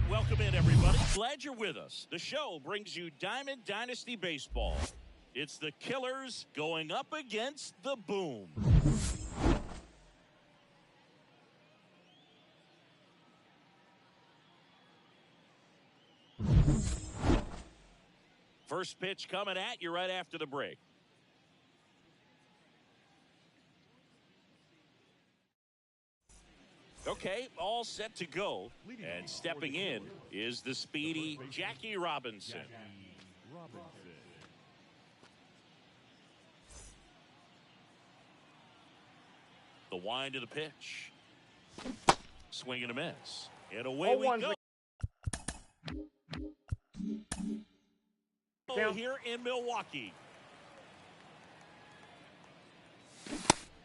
Welcome in, everybody. Glad you're with us. The show brings you Diamond Dynasty Baseball. It's the Killers going up against the Boom. First pitch coming at you right after the break. Okay, all set to go. And stepping in is the speedy Jackie Robinson. The wind of the pitch. Swing and a miss. And away we go. Here in Milwaukee.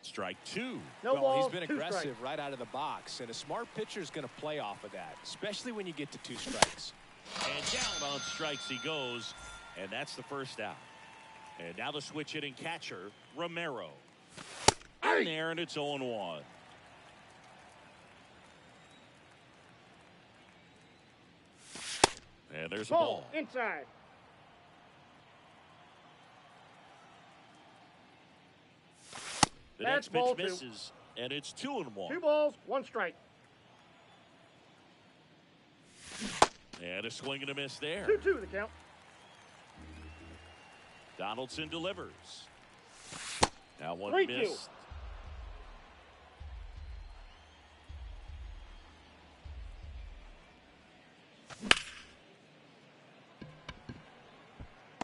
Strike two. He's been aggressive right out of the box, and a smart pitcher is going to play off of that, especially when you get to 2 strikes. And down on strikes he goes, and that's the first out. And now the switch hitting catcher, Romero. In there, and it's 0-1. And there's a ball. Inside. The next pitch misses, and it's 2-1. 2 balls, 1 strike. And a swing and a miss there. 2-2 the count. Donaldson delivers. Now one 3-2. missed.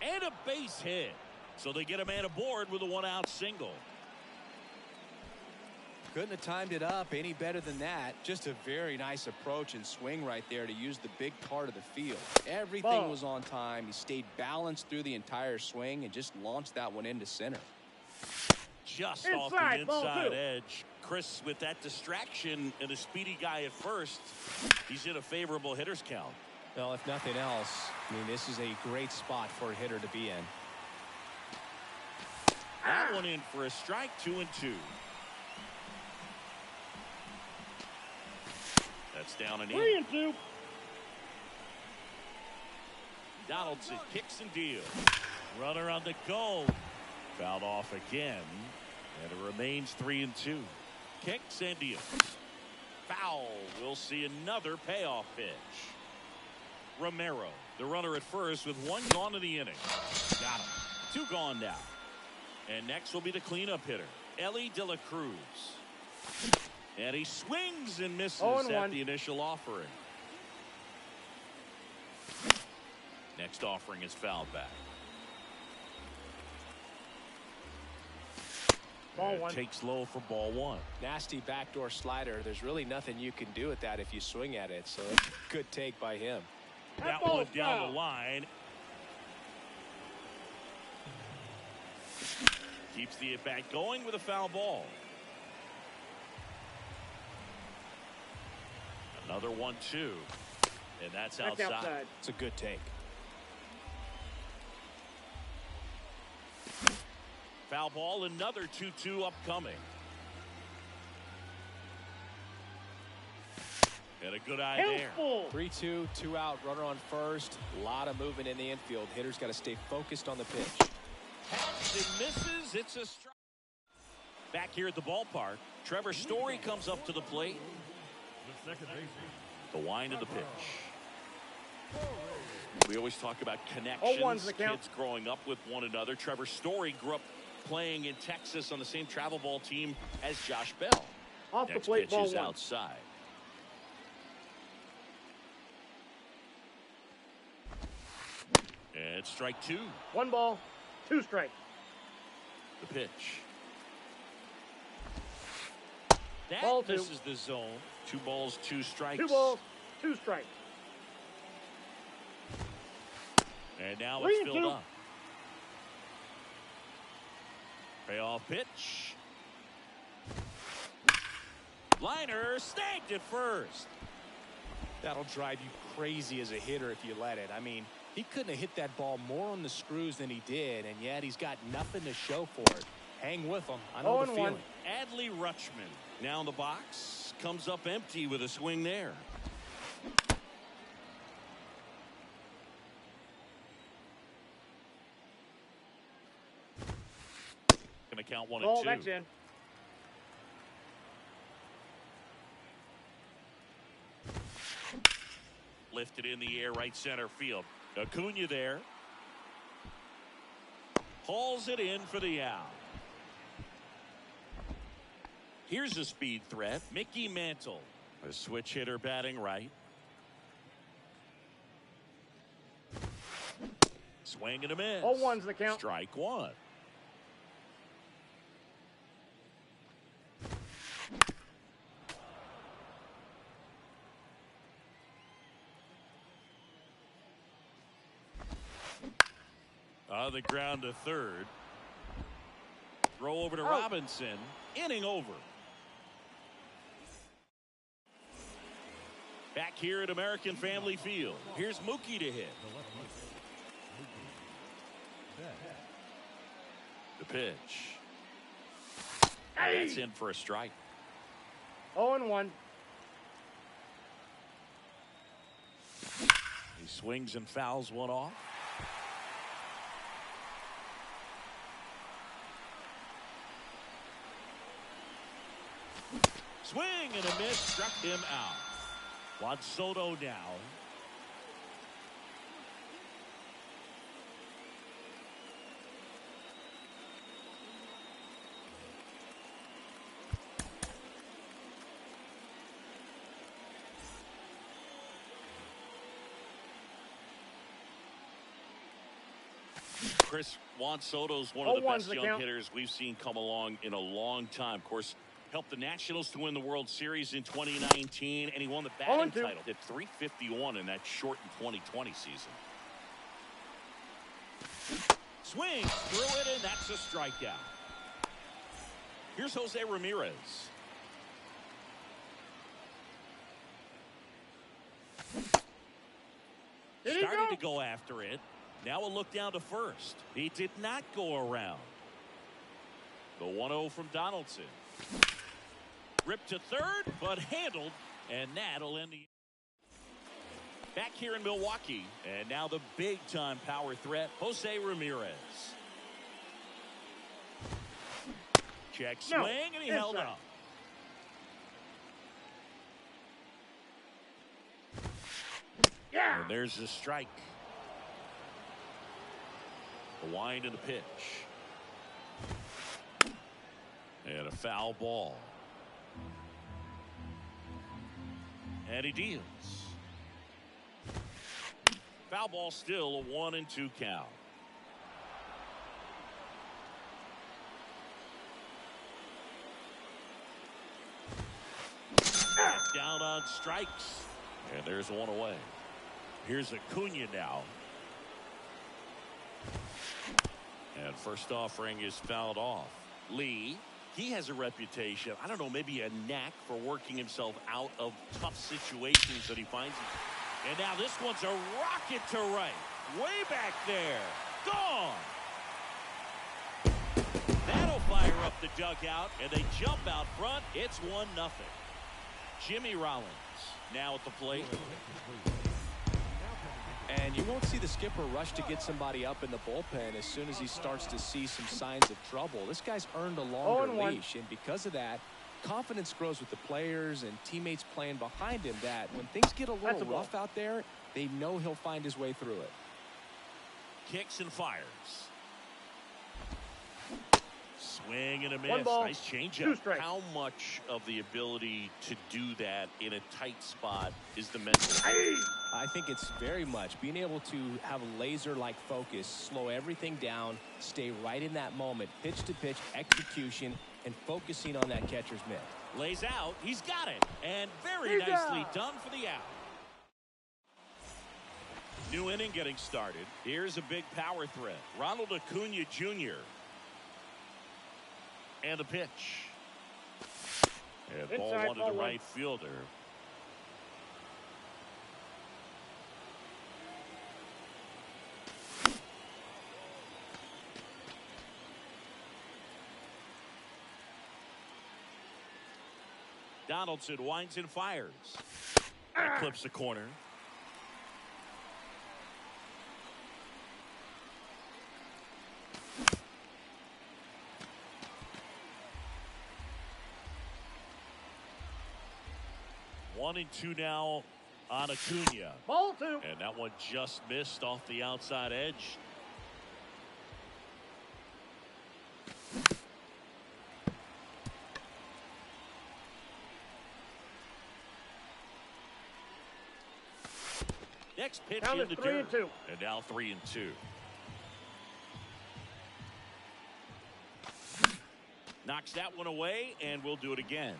And a base hit. So they get a man aboard with a 1-out single. Couldn't have timed it up any better than that. Just a very nice approach and swing right there to use the big part of the field. Everything was on time. He stayed balanced through the entire swing and just launched that one into center. Just off the inside edge. Chris, with that distraction and a speedy guy at first, he's in a favorable hitter's count. Well, if nothing else, I mean, this is a great spot for a hitter to be in. That one in for a strike, 2-2. That's down and in. 3-2. Donaldson kicks and deals. Runner on the go. Fouled off again. And it remains 3-2. Kicks and deals. Foul. We'll see another payoff pitch. Romero, the runner at first with one gone in the inning. Got him. 2 gone now. And next will be the cleanup hitter, Ellie De La Cruz. And he swings and misses at the initial offering. Next offering is fouled back. Ball 1. Takes low for ball 1. Nasty backdoor slider. There's really nothing you can do with that if you swing at it. So it's a good take by him. That one down the line. Keeps the at-bat going with a foul ball. Another 1-2. And that's outside. It's a good take. Foul ball, another 2-2 upcoming. And a good eye there. 3-2, 2 out, runner on first. A lot of movement in the infield. Hitter's got to stay focused on the pitch. Taps and misses. It's a strike. Back here at the ballpark, Trevor Story comes up to the plate. The wind of the pitch. We always talk about connections, kids growing up with one another. Trevor Story grew up playing in Texas on the same travel ball team as Josh Bell. Off Next the plate, pitch ball is 1. outside. And strike 2. 1 ball, 2 strikes. The pitch. That Ball 2. misses the zone. 2 balls, 2 strikes. 2 balls, 2 strikes. And now it's filled up. Payoff pitch. Liner snagged at first. That'll drive you crazy as a hitter if you let it. I mean, he couldn't have hit that ball more on the screws than he did, and yet he's got nothing to show for it. Hang with him. I know the feeling. Adley Rutschman now in the box. Comes up empty with a swing there. Gonna count 1-2. That's in. Lifted in the air, right center field. Acuna there. Hauls it in for the out. Here's a speed threat, Mickey Mantle. A switch hitter batting right. Swing and a miss. 0-1's the count. Strike 1. On the ground to third. Throw over to Robinson. Inning over. Back here at American Family Field. Here's Mookie to hit. The pitch. That's in for a strike. 0-1. He swings and fouls one off. Swing and a miss, struck him out. Juan Soto now. Chris, Juan Soto's one of the best young hitters we've seen come along in a long time. Of course, helped the Nationals to win the World Series in 2019, and he won the batting title at .351 in that shortened 2020 season. Swings through it, and that's a strikeout. Here's Jose Ramirez. Starting to go after it. Now a look down to first. He did not go around. The 1-0 from Donaldson. Ripped to third, but handled, and that'll end the. Back here in Milwaukee, and now the big-time power threat, Jose Ramirez. Check swing, and he held up. Yeah. And there's the strike. The wind and the pitch. And a foul ball. And he deals. Foul ball, still a 1-2 count. Down on strikes. And there's one away. Here's Acuna now. And first offering is fouled off. Lee, he has a reputation, I don't know, maybe a knack for working himself out of tough situations that he finds. And now this one's a rocket to right. Way back there. Gone. That'll fire up the dugout, and they jump out front. It's 1-0. Jimmy Rollins now at the plate. And you won't see the skipper rush to get somebody up in the bullpen as soon as he starts to see some signs of trouble. This guy's earned a longer leash, and because of that, confidence grows with the players and teammates playing behind him, that when things get a little rough out there, they know he'll find his way through it. Kicks and fires. Swing and a miss. 1 ball, nice 2 changeup. strikes. How much of the ability to do that in a tight spot is the mental? I think it's very much being able to have a laser-like focus, slow everything down, stay right in that moment, pitch-to-pitch execution, and focusing on that catcher's mitt. Lays out. He's got it. And very nicely done for the out. New inning getting started. Here's a big power threat. Ronald Acuna Jr. And the pitch. And ball one to the right fielder. Donaldson winds and fires. That clips the corner. One and two now on Acuna. Ball 2. And that one just missed off the outside edge. Next pitch Count in the 3 and dirt. 2. And now 3 and 2. Knocks that one away, and we'll do it again.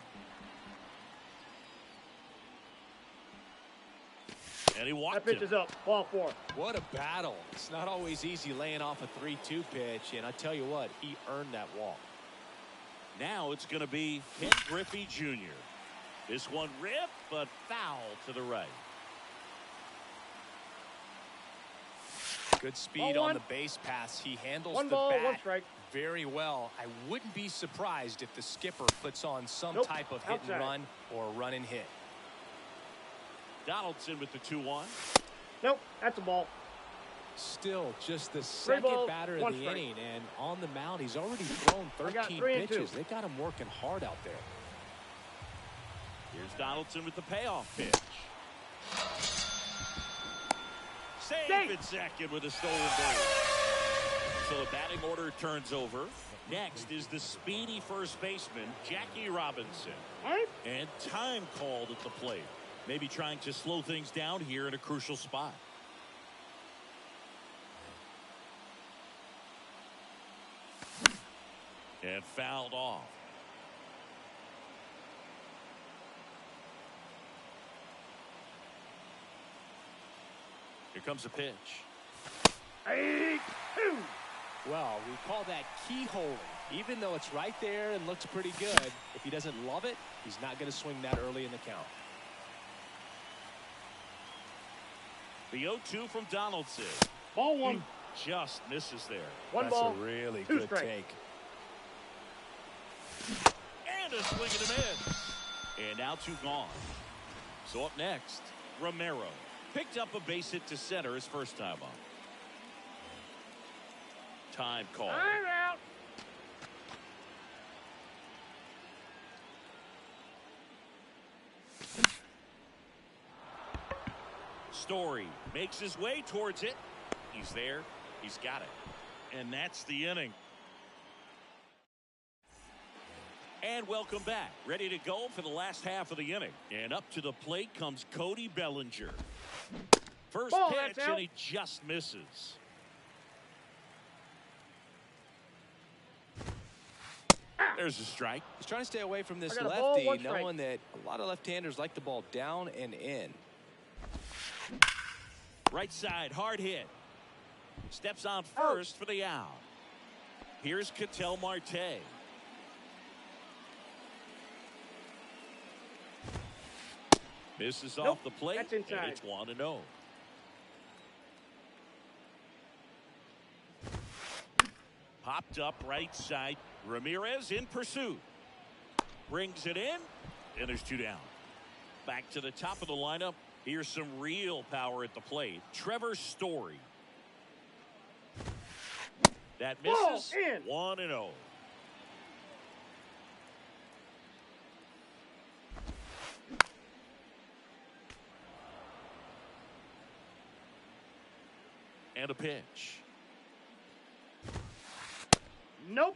And he walked That pitch is up. Ball 4. What a battle. It's not always easy laying off a 3-2 pitch, and I tell you what, he earned that walk. Now it's going to be Ken Griffey Jr. This one ripped, but foul to the right. Good speed on the base pass. He handles 1 the ball, bat 1 strike. very well. I wouldn't be surprised if the skipper puts on some type of hit and run or run and hit. Donaldson with the 2-1. Nope, that's a ball. Still just the second batter of the inning, and on the mound, he's already thrown 13 pitches. They got him working hard out there. Here's Donaldson with the payoff pitch. Safe in second with a stolen base. So the batting order turns over. Next is the speedy first baseman, Jackie Robinson. And time called at the plate. Maybe trying to slow things down here in a crucial spot. And fouled off. Here comes a pitch. 8-2. Well, we call that keyholing. Even though it's right there and looks pretty good, if he doesn't love it, he's not going to swing that early in the count. The 0-2 from Donaldson. Ball one. He just misses there. One ball. That's a really Two good strike. take. And a swing and a miss. And now 2 gone. So up next, Romero. Picked up a base hit to center his first time up. Time call. I'm out. Story makes his way towards it. He's there. He's got it. And that's the inning. And welcome back. Ready to go for the last half of the inning. And up to the plate comes Cody Bellinger. First Ball, pitch, that's out. and he just misses. There's a strike. He's trying to stay away from this I got a ball, lefty, one strike. knowing that a lot of left-handers like the ball down and in. Right side, hard hit. Steps on first for the out. Here's Ketel Marte. Misses off the plate, that's and inside. it's 1-0. Popped up right side. Ramirez in pursuit. Brings it in, and there's 2 down. Back to the top of the lineup. Here's some real power at the plate. Trevor Story. That misses. Ball in. 1-0. And a pitch. Nope.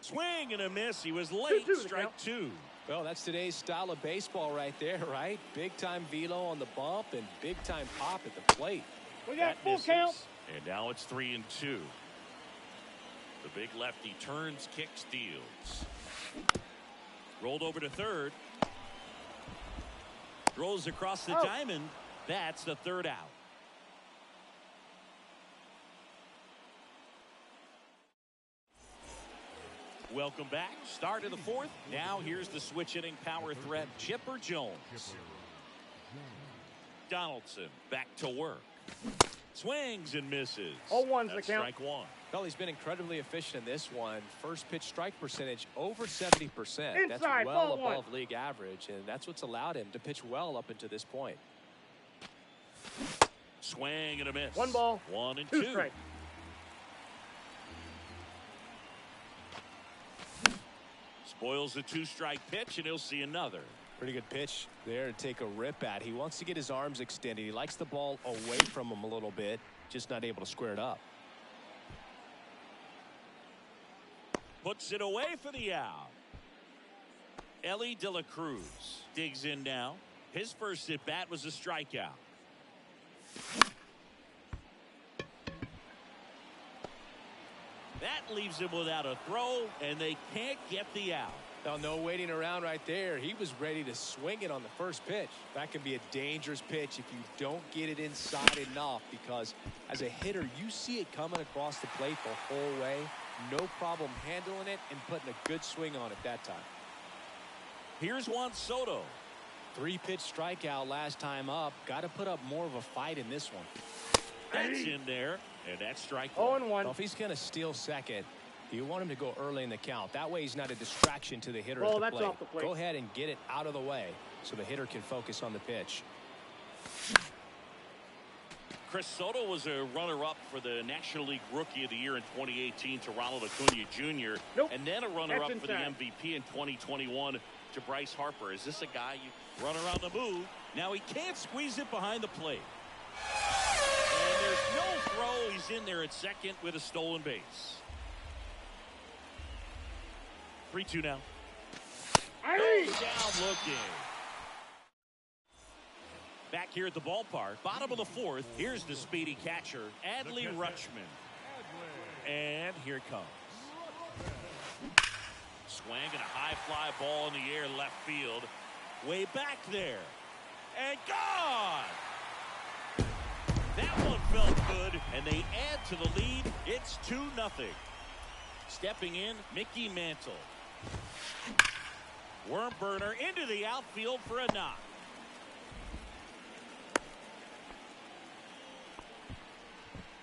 Swing and a miss. He was late. 2-2 Strike 2. Well, that's today's style of baseball right there, right? Big-time velo on the bump and big-time pop at the plate. We got That full misses. count. And now it's 3-2. The big lefty turns, kicks, deals. Rolled over to third. Throws across the diamond. That's the 3rd out. Welcome back. Start of the 4th. Now here's the switch hitting power threat, Chipper Jones. Donaldson back to work. Swings and misses. 0-1's the That's count. strike 1. Well, he's been incredibly efficient in this one. First pitch strike percentage over 70%. That's Inside, well ball one. above league average, and that's what's allowed him to pitch well up until this point. Swing and a miss. 1 ball. 1 and 2 2. strike. Spoils the 2-strike pitch, and he'll see another. Pretty good pitch there to take a rip at. He wants to get his arms extended. He likes the ball away from him a little bit, just not able to square it up. Puts it away for the out. Ellie De La Cruz digs in now. His first at bat was a strikeout. That leaves him without a throw, and they can't get the out. Now, no waiting around right there. He was ready to swing it on the first pitch. That can be a dangerous pitch if you don't get it inside enough, because as a hitter, you see it coming across the plate the whole way. No problem handling it and putting a good swing on it that time. Here's Juan Soto. 3-pitch strikeout last time up. Got to put up more of a fight in this one. That's in there, and that's strike 1. 0-1. Well, if he's going to steal second, you want him to go early in the count. That way he's not a distraction to the hitter Ball, at the that's plate. off the plate. Go ahead and get it out of the way so the hitter can focus on the pitch. Chris Soto was a runner-up for the National League Rookie of the Year in 2018 to Ronald Acuna Jr. Nope. And then a runner-up That's for the inside. MVP in 2021 to Bryce Harper. Is this a guy you run around the move? Now he can't squeeze it behind the plate. And there's no throw. He's in there at second with a stolen base. 3-2 now. Hey! Down looking. Back here at the ballpark, bottom of the 4th. Here's the speedy catcher, Adley Rutschman. And here it comes. Swing and a high fly ball in the air left field. Way back there. And gone! That one felt good, and they add to the lead. It's 2-0. Stepping in, Mickey Mantle. Worm burner into the outfield for a knock.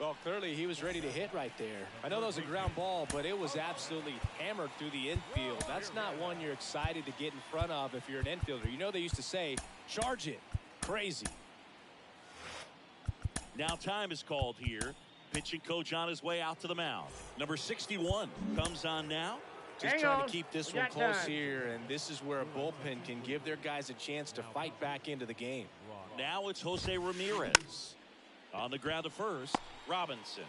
Well, clearly he was ready to hit right there. I know that was a ground ball, but it was absolutely hammered through the infield. That's not one you're excited to get in front of if you're an infielder. You know they used to say, charge it. Crazy. Now time is called here. Pitching coach on his way out to the mound. Number 61 comes on now. Just trying to keep this one close here, and this is where a bullpen can give their guys a chance to fight back into the game. Now it's Jose Ramirez. On the ground to first, Robinson.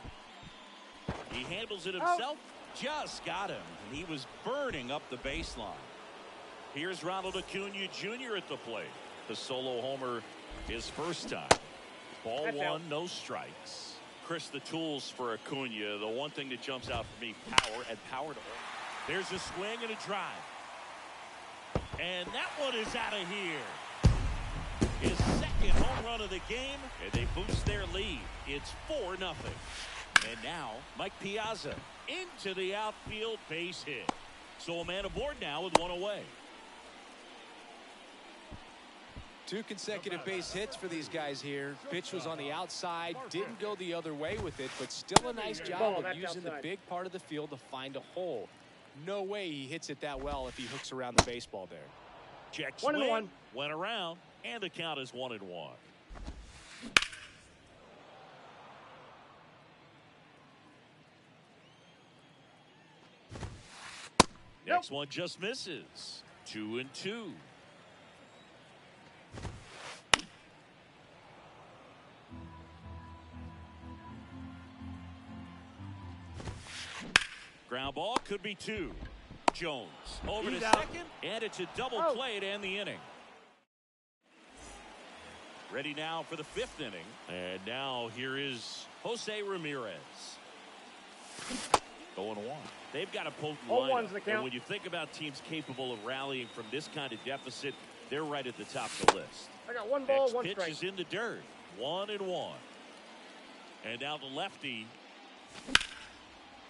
He handles it himself. Just got him. And he was burning up the baseline. Here's Ronald Acuna Jr. at the plate. The solo homer his first time. Ball one, no strikes. Chris, the tools for Acuna. The one thing that jumps out for me, power and power to all. There's a swing and a drive. And that one is out of here. His second home run of the game, and they boost their lead. It's 4-0. And now Mike Piazza into the outfield, base hit. So a man aboard now with one away. 2 consecutive base hits for these guys here. Pitch was on the outside, didn't go the other way with it, but still a nice job of using the big part of the field to find a hole. No way he hits it that well if he hooks around the baseball there. Check swing, went around, and the count is 1-1. Next one just misses. 2-2. Ground ball could be 2. Jones over to second, and it's a double play to end the inning. Ready now for the 5th inning. And now here is Jose Ramirez. Going 1. They've got a potent lineup. And when you think about teams capable of rallying from this kind of deficit, they're right at the top of the list. I got 1 ball, Next 1 pitch strike. is in the dirt. 1-1. And now the lefty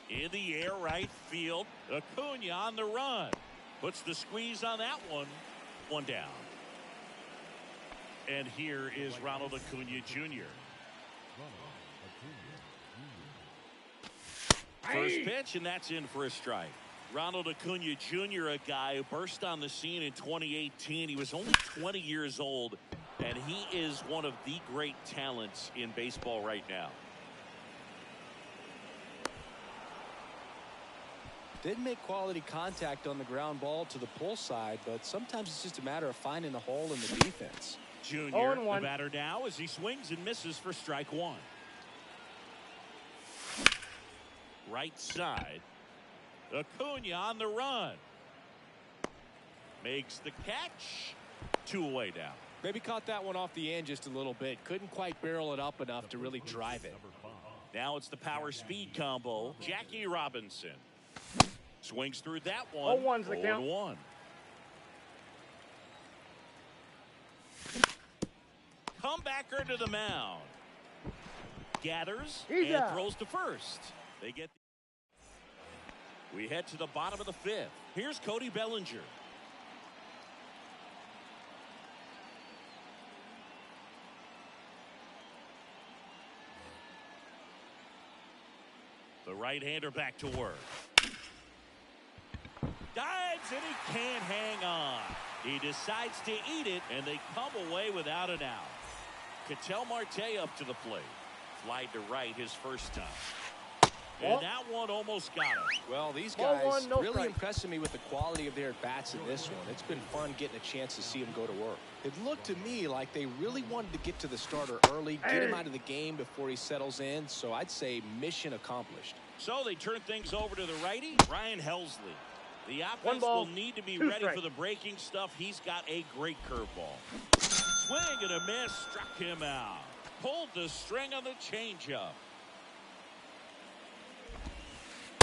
in the air right field. Acuna on the run. Puts the squeeze on that one. 1 down. And here is Ronald Acuna Jr. First pitch, and that's in for a strike. Ronald Acuna Jr., a guy who burst on the scene in 2018. He was only 20 years old, and he is one of the great talents in baseball right now. Didn't make quality contact on the ground ball to the pull side, but sometimes it's just a matter of finding a hole in the defense. Jr., the batter now as he swings and misses for strike 1. Right side. Acuna on the run. Makes the catch. 2 away now. Maybe caught that one off the end just a little bit. Couldn't quite barrel it up enough to really drive it. Now it's the power speed combo. Jackie Robinson. Swings through that one. 0-1's the count. 0-1. Comebacker to the mound. Gathers and throws to first. They get. We head to the bottom of the 5th. Here's Cody Bellinger. The right-hander back to work. Dives and he can't hang on. He decides to eat it, and they come away without an out. Ketel Marte up to the plate. Flied to right his first time. And that one almost got him. Well, these guys really impressing me with the quality of their at-bats in this one. It's been fun getting a chance to see them go to work. It looked to me like they really wanted to get to the starter early, get him out of the game before he settles in. So I'd say mission accomplished. So they turn things over to the righty, Ryan Helsley. The offense will need to be ready for the breaking stuff. He's got a great curveball. Swing and a miss, struck him out. Pulled the string on the changeup.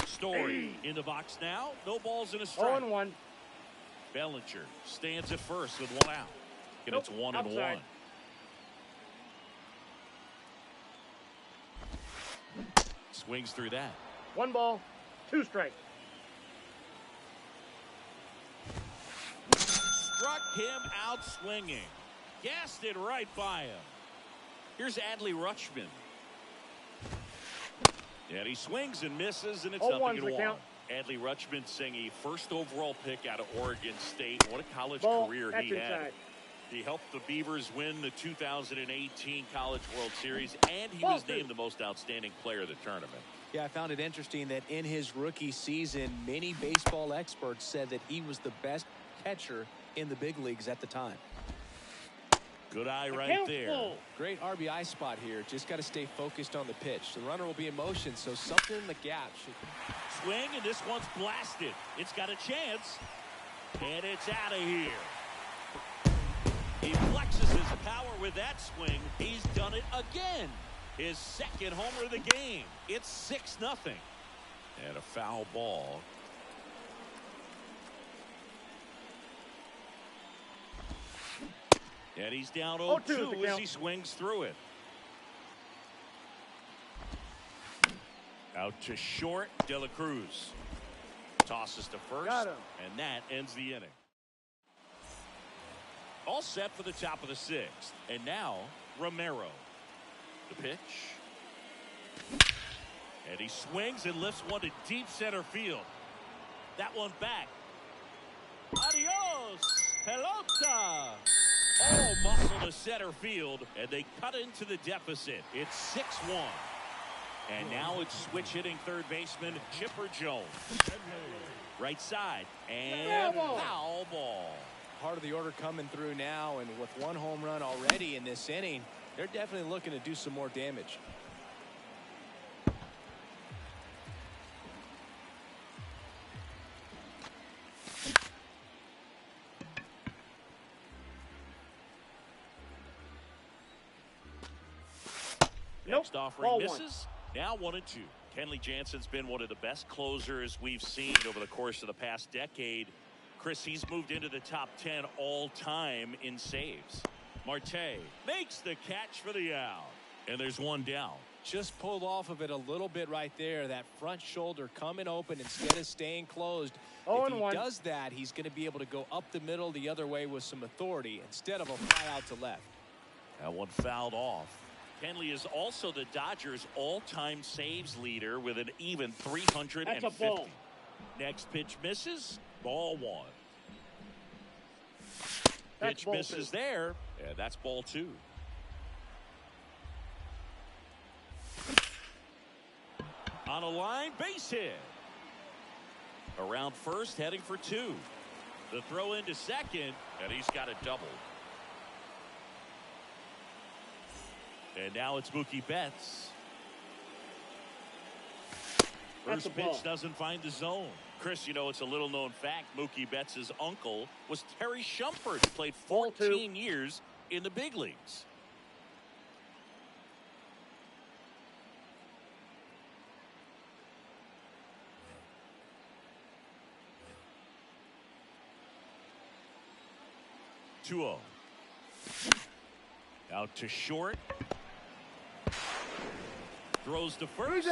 Story in the box now. No balls in a strike. 0-1. Bellinger stands at first with 1 out. And it's 1-1. swings through that. 1 ball, 2 strikes. Struck him out swinging. Gassed it right by him. Here's Adley Rutschman. And he swings and misses, and it's nothing to one. Adley Rutschman seeing a first overall pick out of Oregon State. What a college career he had. He helped the Beavers win the 2018 College World Series, and he was named the most outstanding player of the tournament. Yeah, I found it interesting that in his rookie season, many baseball experts said that he was the best catcher in the big leagues at the time. Good eye right there. Great RBI spot here. Just got to stay focused on the pitch. The runner will be in motion, so something in the gap should... Swing, and this one's blasted. It's got a chance, and it's out of here. He flexes his power with that swing. He's done it again. His second homer of the game. It's 6-0. And a foul ball. And he's down 0-2 as he swings through it. Out to short, De La Cruz. Tosses to first, and that ends the inning. All set for the top of the 6th. And now, Romero. The pitch. And he swings and lifts one to deep center field. That one back. Adios, pelota. All muscle to center field, and they cut into the deficit. It's 6-1. And now it's switch hitting third baseman Chipper Jones. Right side, and foul ball. Part of the order coming through now, and with 1 home run already in this inning, they're definitely looking to do some more damage. Next offering misses. Now 1-2. Kenley Jansen's been one of the best closers we've seen over the course of the past decade. Chris, he's moved into the top 10 all time in saves. Marte makes the catch for the out. And there's one down. Just pulled off of it a little bit right there. That front shoulder coming open instead of staying closed. If he does that, he's going to be able to go up the middle the other way with some authority instead of a fly out to left. That one fouled off. Kenley is also the Dodgers' all-time saves leader with an even 350. That's a ball. Next pitch misses. Ball 1. That's pitch misses there. Yeah, that's ball 2. On a line, base hit. Around first, heading for 2. The throw into second, and he's got a double. And now it's Mookie Betts. First pitch doesn't find the zone. Chris, you know, it's a little known fact. Mookie Betts' uncle was Terry Shumpert, who played 14 years in the big leagues. Out to short. Throws to first.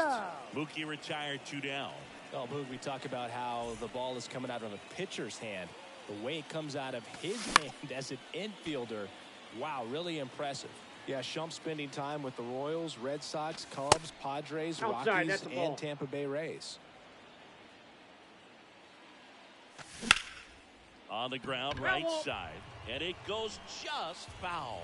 Mookie retired 2 down. Oh, Boog, we talk about how the ball is coming out of a pitcher's hand. The way it comes out of his hand as an infielder, wow, really impressive. Yeah, Shump spending time with the Royals, Red Sox, Cubs, Padres, Rockies, and Tampa Bay Rays. On the ground, right side, and it goes just foul.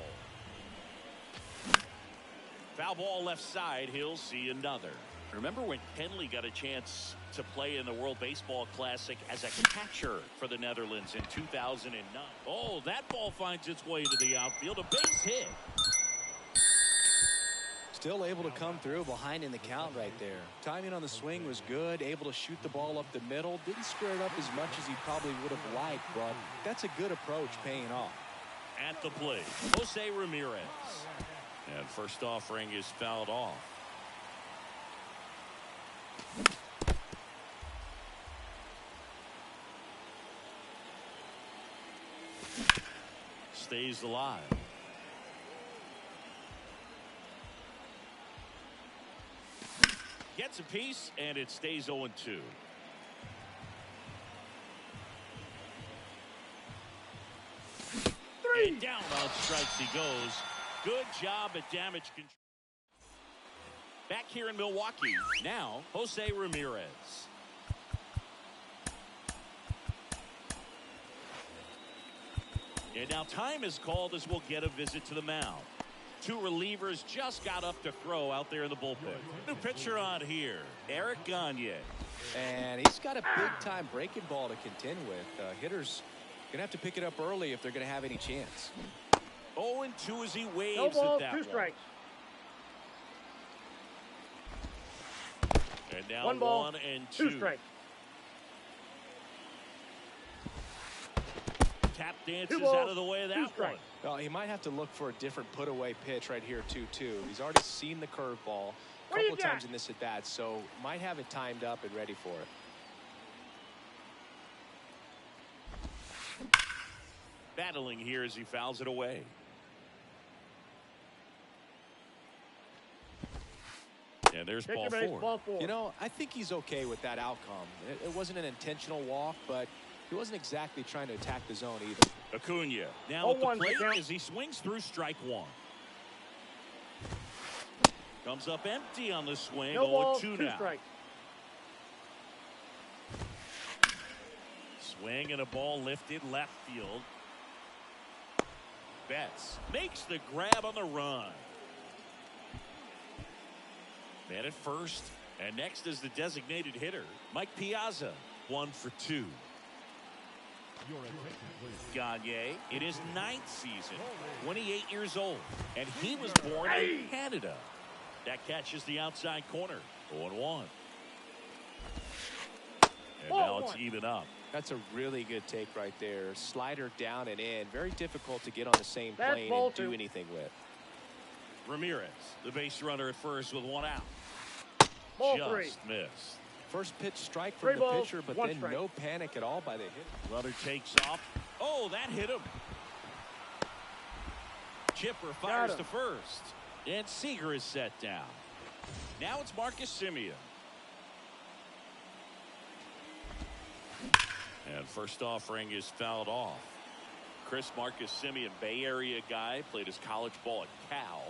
Foul ball left side. He'll see another. Remember when Kenley got a chance to play in the World Baseball Classic as a catcher for the Netherlands in 2009? Oh, that ball finds its way to the outfield. A base hit. Still able to come through behind in the count right there. Timing on the swing was good. Able to shoot the ball up the middle. Didn't square it up as much as he probably would have liked, but that's a good approach paying off. At the plate, Jose Ramirez. And first offering is fouled off. Stays alive. Gets a piece, and it stays 0-2. And down on strikes he goes. Good job at damage control. Back here in Milwaukee, now Jose Ramirez. And now time is called as we'll get a visit to the mound. Two relievers just got up to throw out there in the bullpen. New pitcher on here, Eric Gagne. And he's got a big-time breaking ball to contend with. Hitters going to have to pick it up early if they're going to have any chance. 0-2 as he waves No ball, at that 2 one. strikes. And now 1 ball, 1 and 2 2. strikes. Tap 2 dances balls, out of the way of 2 that one. strikes. Well, he might have to look for a different put-away pitch right here, 2-2. He's already seen the curveball a What do you couple of times got? in this at-bat, so might have it timed up and ready for it. Battling here as he fouls it away. And there's Take ball your base, 4. ball 4. You know, I think he's okay with that outcome. It wasn't an intentional walk, but he wasn't exactly trying to attack the zone either. Acuna now at the 0-1 plate count. as he swings through strike 1. Comes up empty on the swing. No balls, 0-2 2 now. strikes. Swing and a ball lifted left field. Betts makes the grab on the run. Man at first, and next is the designated hitter, Mike Piazza, 1 for 2. Gagne in his 9th season, 28 years old, and he was born in Canada. That catches the outside corner, 0-1. And now it's even up. That's a really good take right there. Slider down and in. Very difficult to get on the same That's plane ball and do 2. anything with. Ramirez, the base runner at first with 1 out. Ball Just 3. missed. First pitch strike 3 from the balls, pitcher, but 1 then strike. no panic at all by the hitter. Runner takes off. Oh, that hit him. Chipper fires him. to first. And Seager is set down. Now it's Marcus Semien. And first offering is fouled off. Marcus Semien, Bay Area guy, played his college ball at Cal.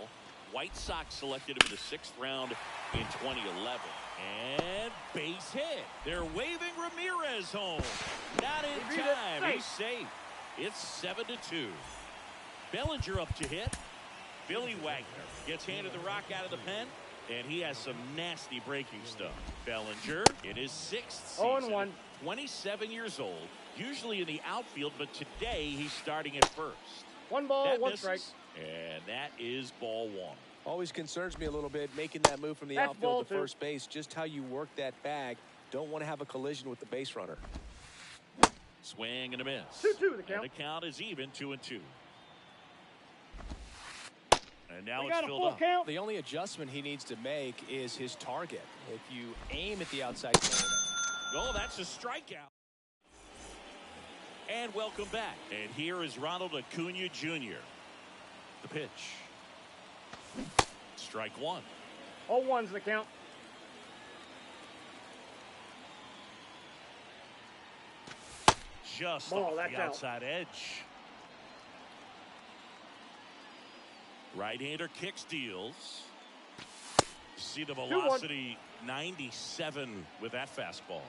White Sox selected him in the 6th round in 2011. And base hit. They're waving Ramirez home. Not in He beat it. time. Safe. He's safe. It's 7-2. Bellinger up to hit. Billy Wagner gets handed the rock out of the pen, and he has some nasty breaking stuff. Bellinger in his 6th season, 0-1. 27 years old, usually in the outfield, but today he's starting at first. 1 ball, That 1 misses, strike. and that is ball 1. Always concerns me a little bit making that move from the That's ball outfield to 2. first base. Just how you work that bag. Don't want to have a collision with the base runner. Swing and a miss. 2-2 the count. And the count is even, 2-2. And now We it's got a filled full up. count. The only adjustment he needs to make is his target. If you aim at the outside corner. Oh, that's a strikeout. And welcome back. And here is Ronald Acuna Jr. The pitch. Strike 1. 0-1's the count. Just Ball, off that's the out. outside edge. Right-hander kicks, deals. See the 2-1. velocity, 97 with that fastball.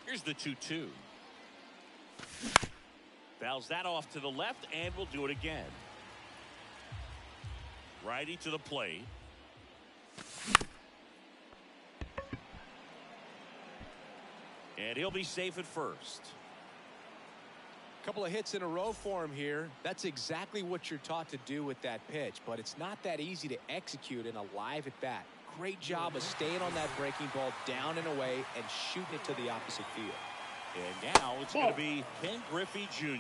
Here's the 2-2. Fouls that off to the left, and we'll do it again. Righty to the plate. And he'll be safe at first. Couple of hits in a row for him here. That's exactly what you're taught to do with that pitch, but it's not that easy to execute in a live at bat. Great job of staying on that breaking ball down and away and shooting it to the opposite field. And now it's going to be Ken Griffey Jr.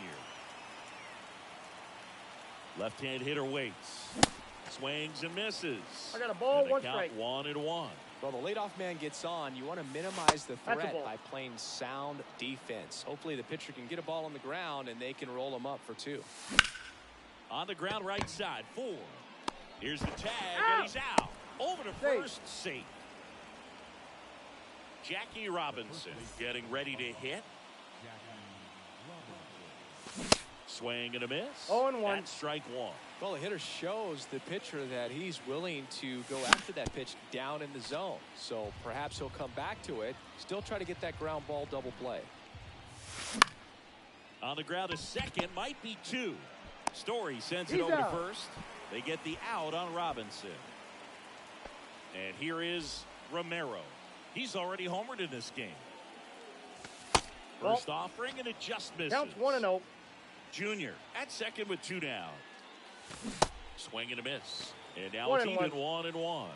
Left-hand hitter waits. Swings and misses. I got a ball, And the 1 count strike. 1-1. Well, the leadoff man gets on. You want to minimize the threat by playing sound defense. Hopefully the pitcher can get a ball on the ground and they can roll him up for 2. On the ground right side, 4. Here's the tag, and he's out. Over to first, safe. Jackie Robinson getting ready to hit. Swing and a miss. 0-1. That's strike 1. Well, the hitter shows the pitcher that he's willing to go after that pitch down in the zone. So perhaps he'll come back to it. Still try to get that ground ball double play. On the ground, a second, might be 2. Story sends it over to first. They get the out on Robinson. And here is Romero. He's already homered in this game. First offering, and it just misses. Counts 1-0. Junior at second with 2 down. Swing and a miss. And now it's even 1-1.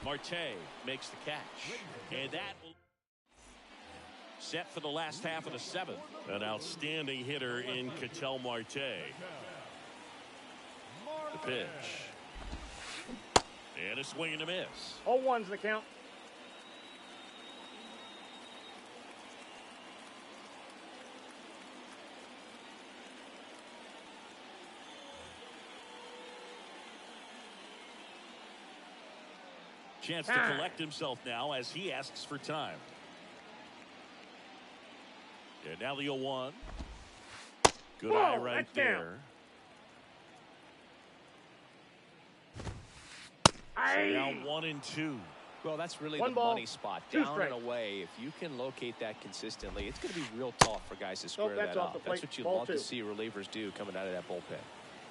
Marte makes the catch. And that will set for the last half of the 7th. An outstanding hitter in Ketel Marte. The pitch. And a swing and a miss. 0-1's the count. Chance to collect himself now as he asks for time. And now the 0-1. Good eye right there. So now 1-2. Well, that's really the money spot. Down and away. If you can locate that consistently, it's going to be real tough for guys to square that up. That's what you love to see relievers do coming out of that bullpen.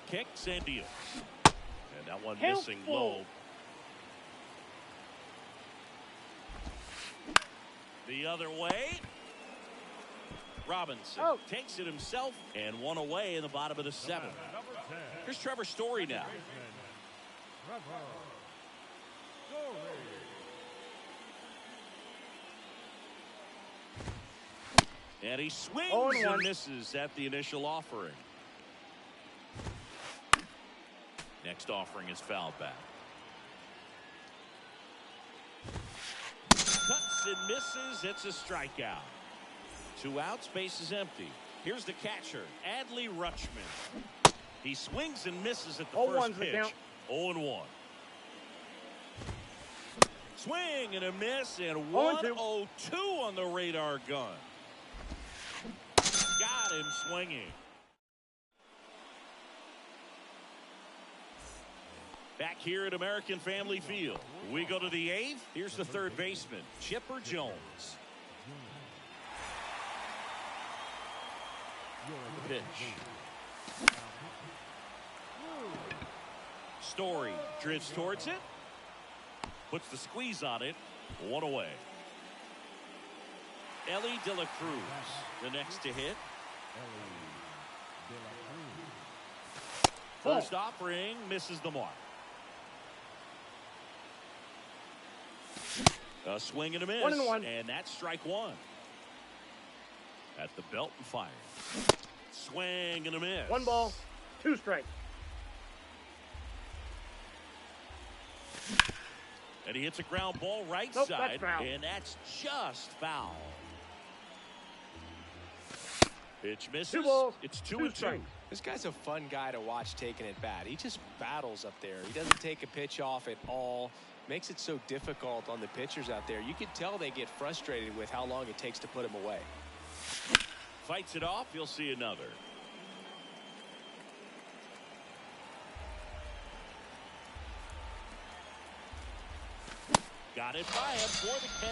Kicks and deals. And that one missing low. The other way. Robinson takes it himself and 1 away in the bottom of the 7th. Here's Trevor Story now. And he swings and misses at the initial offering. Next offering is fouled back. Cuts and misses. It's a strikeout. 2 outs, base is empty. Here's the catcher, Adley Rutschman. He swings and misses at the first pitch. 0-1. Swing and a miss, and 1-0-2 on the radar gun. Got him swinging. Back here at American Family Field, we go to the 8th. Here's the third baseman, Chipper Jones. The pitch. Story drifts towards it. Puts the squeeze on it. 1 away. Ellie De La Cruz, the next to hit. First offering misses the mark. A swing and a miss. 1-1. And that's strike 1. At the belt and fire. Swing and a miss. 1 ball, 2 strikes. And he hits a ground ball right side. And that's just foul. Pitch misses. 2 balls, it's 2-2. This guy's a fun guy to watch taking it bat. He just battles up there. He doesn't take a pitch off at all. Makes it so difficult on the pitchers out there. You can tell they get frustrated with how long it takes to put him away. Fights it off. You'll see another. Got it by him for the K.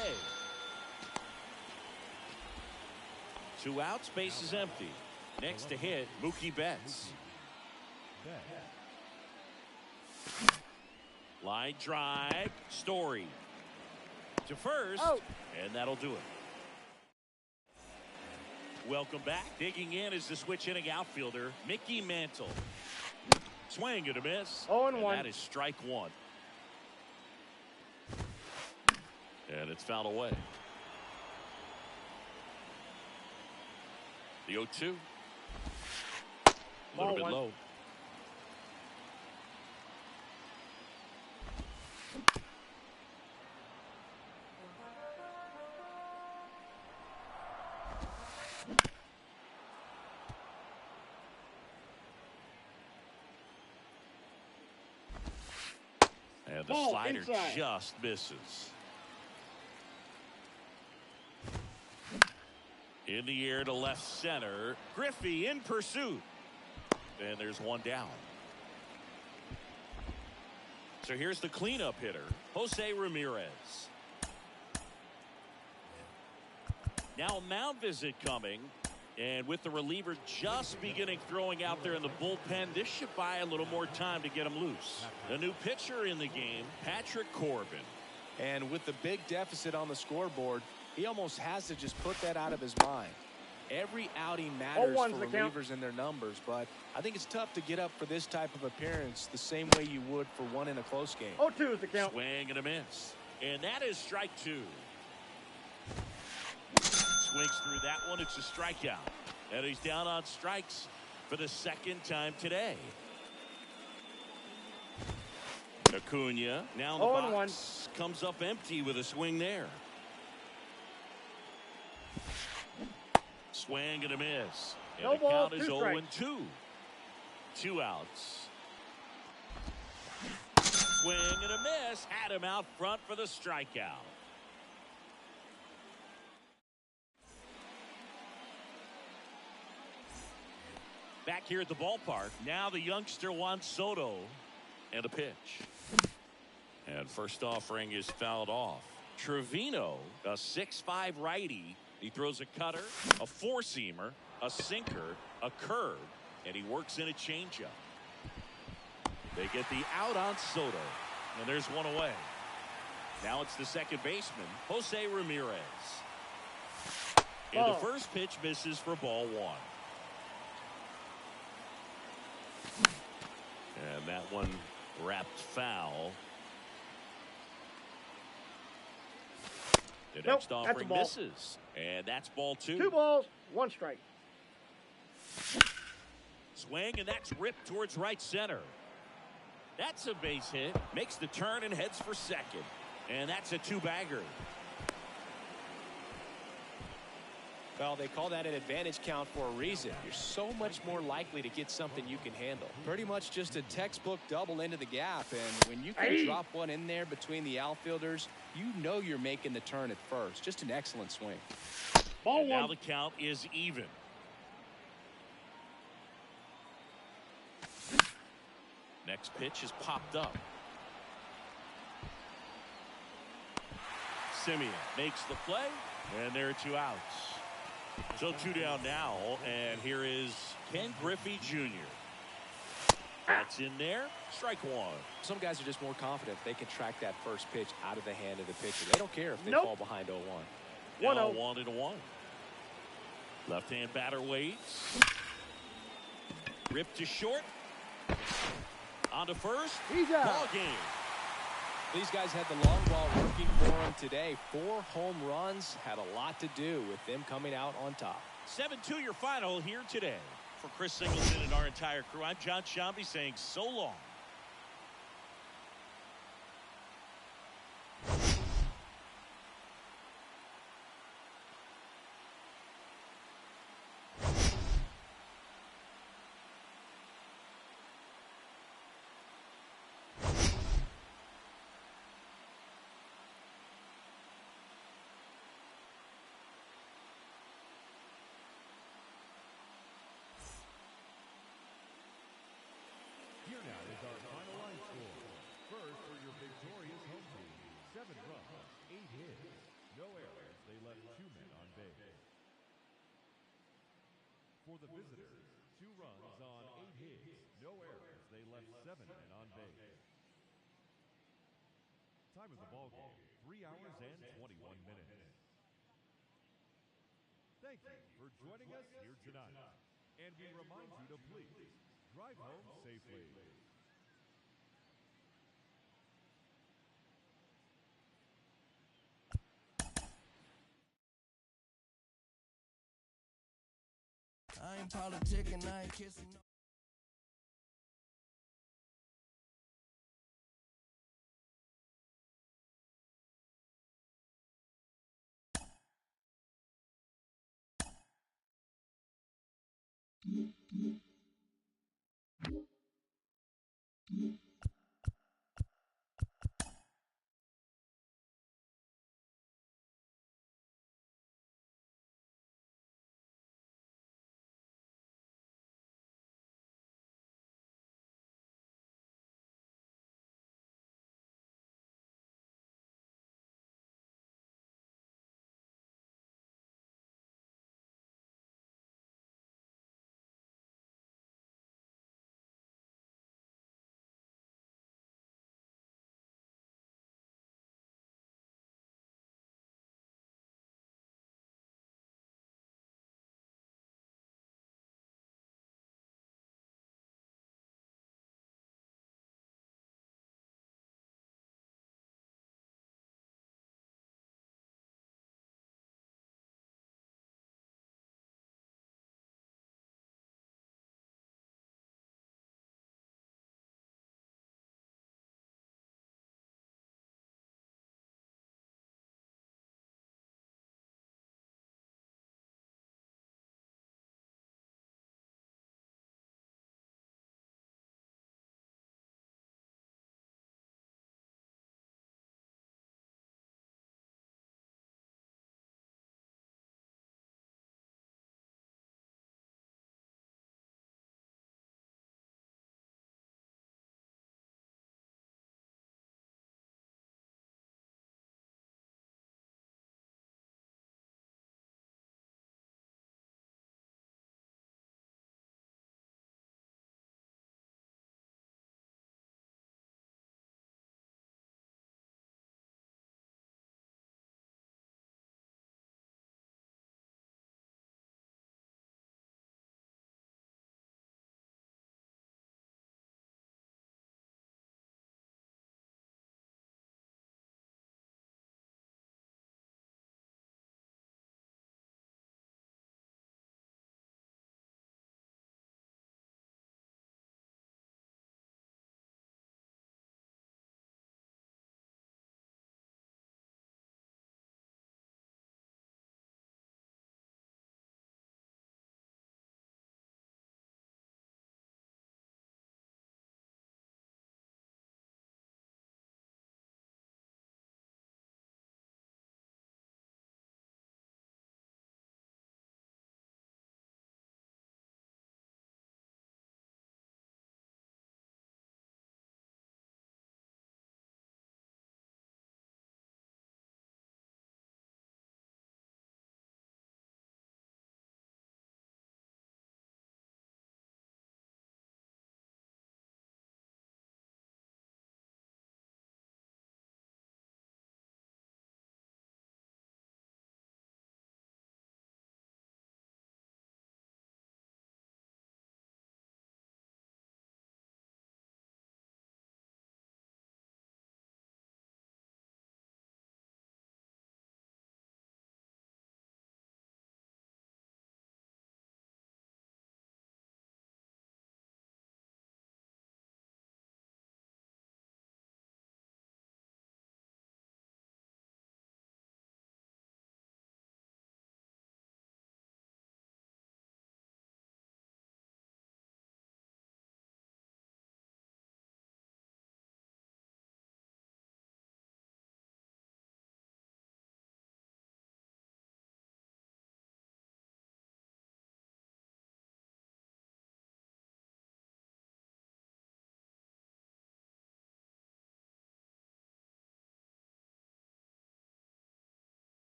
2 outs, base is empty. Next to hit, Mookie Betts. Line drive, Story to first, and that'll do it. Welcome back. Digging in is the switch hitting outfielder, Mickey Mantle. Swing and a miss. 0-1. And that is strike 1. And it's fouled away. The 0-2. A little bit low. And the slider just misses. In the air to left center. Griffey in pursuit. And there's one down. So here's the cleanup hitter, Jose Ramirez. Now a mound visit coming. And with the reliever just beginning throwing out there in the bullpen, this should buy a little more time to get him loose. A new pitcher in the game, Patrick Corbin. And with the big deficit on the scoreboard, he almost has to just put that out of his mind. Every outing matters for relievers and their numbers, but I think it's tough to get up for this type of appearance the same way you would for one in a close game. 0-2 is the count. Swing and a miss. And that is strike two. Swings through that one. It's a strikeout. And he's down on strikes for the second time today. Acuna now in the box. Comes up empty with a swing there. Swing and a miss. And the count is 0-2. 2 outs. Swing and a miss. Had him out front for the strikeout. Back here at the ballpark. Now the youngster Juan Soto. And a pitch. And first offering is fouled off. Trevino, a 6'5" righty. He throws a cutter, a four-seamer, a sinker, a curve, and he works in a changeup. They get the out on Soto, and there's one away. Now it's the second baseman, Jose Ramirez. And the first pitch misses for ball one. And that one wrapped foul. The next offering misses. And that's ball two. 2 balls, 1 strike. Swing, and that's ripped towards right center. That's a base hit. Makes the turn and heads for second. And that's a 2-bagger. Well, they call that an advantage count for a reason. You're so much more likely to get something you can handle. Pretty much just a textbook double into the gap. And when you can drop one in there between the outfielders, you know you're making the turn at first. Just an excellent swing. And now the count is even. Next pitch is popped up. Simeon makes the play, and there are 2 outs. So 2 down now, and here is Ken Griffey Jr. That's in there. Strike one. Some guys are just more confident they can track that first pitch out of the hand of the pitcher. They don't care if they fall behind 0-1. 1-0. 1-1. Left-hand batter waits. Ripped to short. On to first. Ball game. These guys had the long ball working for them today. 4 home runs had a lot to do with them coming out on top. 7-2 your final here today. For Chris Singleton and our entire crew, I'm John Shambi saying so long. Here now is our final line score. First for your victorious home team, 7 runs, 8 hits, no errors. They left 2 men on base. For the visitors, 2 runs on 8 hits, no errors. They left 7 men on base. Time of the ball game, 3 hours and 21 minutes. Thank you for joining us here tonight. And we remind you to please drive home safely. I ain't politicking, I ain't kissing.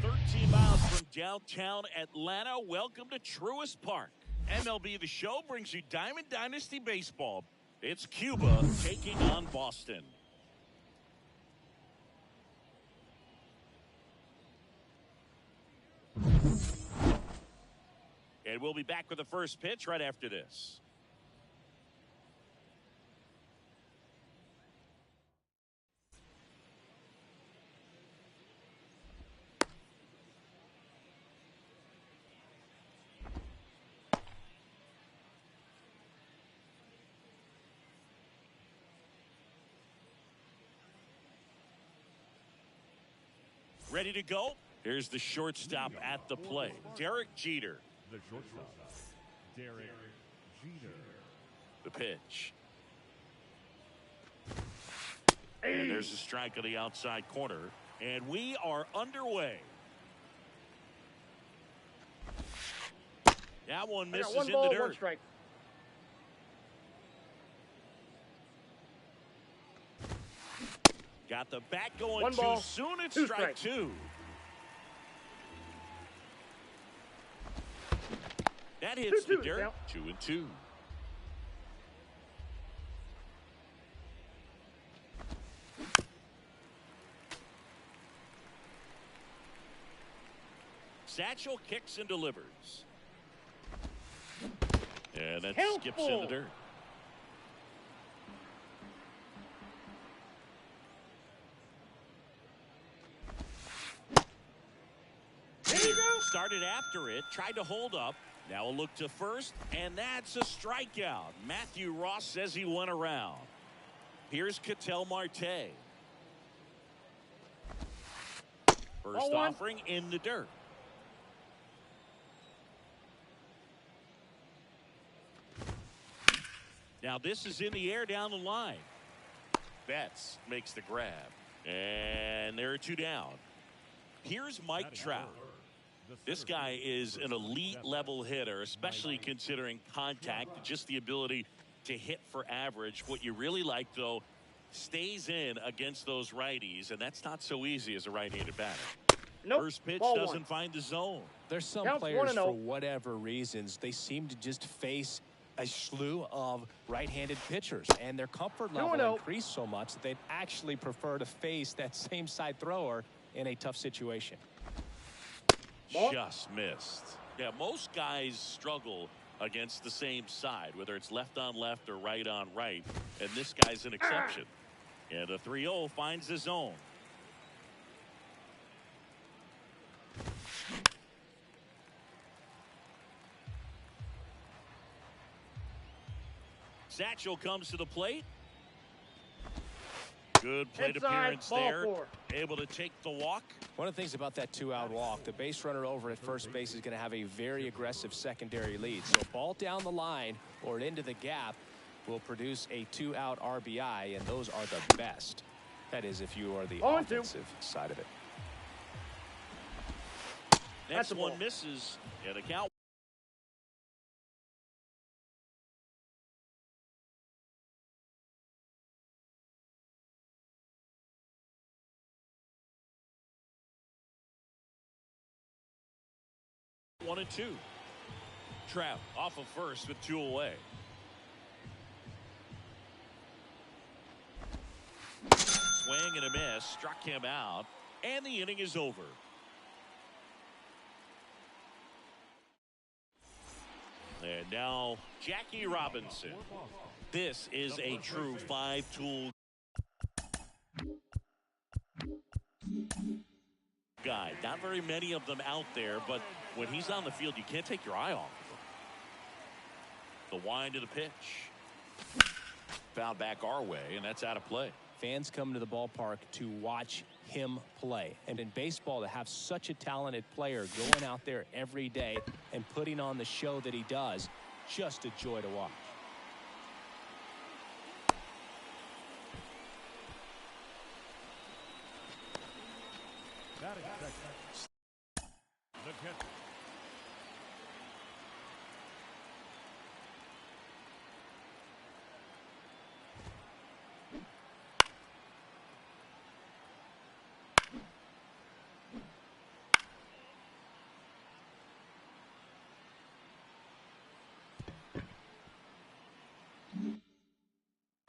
13 miles from downtown Atlanta. Welcome to Truist Park. MLB The Show brings you Diamond Dynasty Baseball. It's Cuba taking on Boston. And we'll be back with the first pitch right after this. Ready to go? Here's the shortstop at the plate, Derek Jeter. The shortstop, Derek Jeter. The pitch. And there's a strike on the outside corner. And we are underway. That one misses one in ball, the dirt. one strike. Got the bat going One too ball, soon. It's two strike strikes. two. That hits the 2-2 dirt. now. 2-2. Satchel kicks and delivers. And that skips in the dirt. Started after it, tried to hold up. Now a look to first, and that's a strikeout. Matthew Ross says he went around. Here's Ketel Marte. First offering in the dirt. Now this is in the air down the line. Betts makes the grab. And there are two down. Here's Mike Trout. This guy is an elite level hitter, especially considering contact, just the ability to hit for average. What you really like, though, stays in against those righties, and that's not so easy as a right-handed batter. Nope. First pitch Ball doesn't one. find the zone. There's some Counts players, 1-0. for whatever reasons, they seem to just face a slew of right-handed pitchers, and their comfort level 2-0. increased so much that they'd actually prefer to face that same side thrower in a tough situation. Ball. Just missed. Yeah, most guys struggle against the same side, whether it's left on left or right on right, and this guy's an exception. And a 3-0 finds the zone. Satchel comes to the plate. Good plate Inside, appearance ball there. 4. Able to take the walk. One of the things about that two-out walk, the base runner over at first base is going to have a very aggressive secondary lead. So ball down the line or into the gap will produce a two-out RBI, and those are the best. That is, if you are the 0-2. offensive side of it. Next a one ball. misses. And the count. One and two. Trout off of first with two away. Swing and a miss. Struck him out. And the inning is over. And now Jackie Robinson. This is a true five-tool guy. Not very many of them out there, but when he's on the field, you can't take your eye off of him. The wind of the pitch. Fouled back our way, and that's out of play. Fans come to the ballpark to watch him play. And in baseball, to have such a talented player going out there every day and putting on the show that he does, just a joy to watch. That is second. The catcher.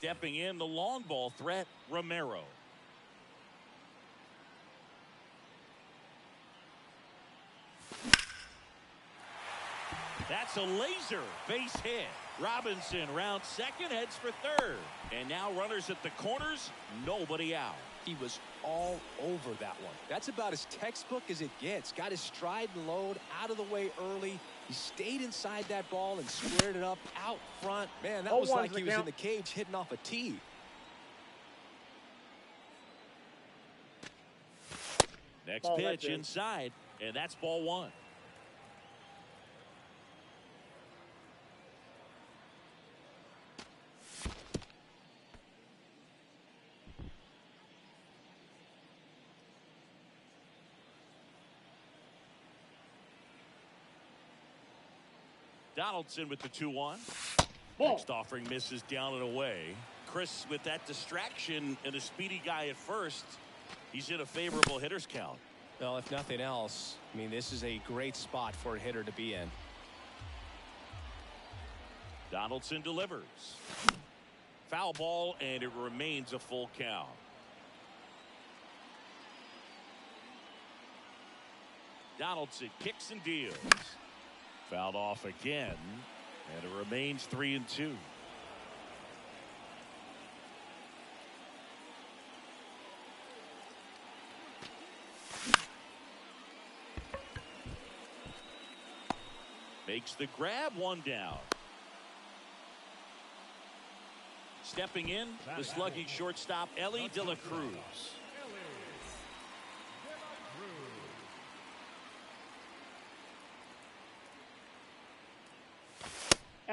Stepping in, the long ball threat, Romero. That's a laser base hit. Robinson round second, heads for third. And now runners at the corners, nobody out. He was all over that one. That's about as textbook as it gets. Got his stride and load out of the way early. He stayed inside that ball and squared it up out front. Man, that was like he was in the cage hitting off a tee. Next pitch inside, and that's ball one. Donaldson with the 2-1. Next offering misses down and away. Chris with that distraction and a speedy guy at first. He's in a favorable hitter's count. Well, if nothing else, I mean, this is a great spot for a hitter to be in. Donaldson delivers. Foul ball, and it remains a full count. Donaldson kicks and deals. Fouled off again, and it remains 3-2. Makes the grab, one down. Stepping in, the slugging shortstop, Ellie De La Cruz.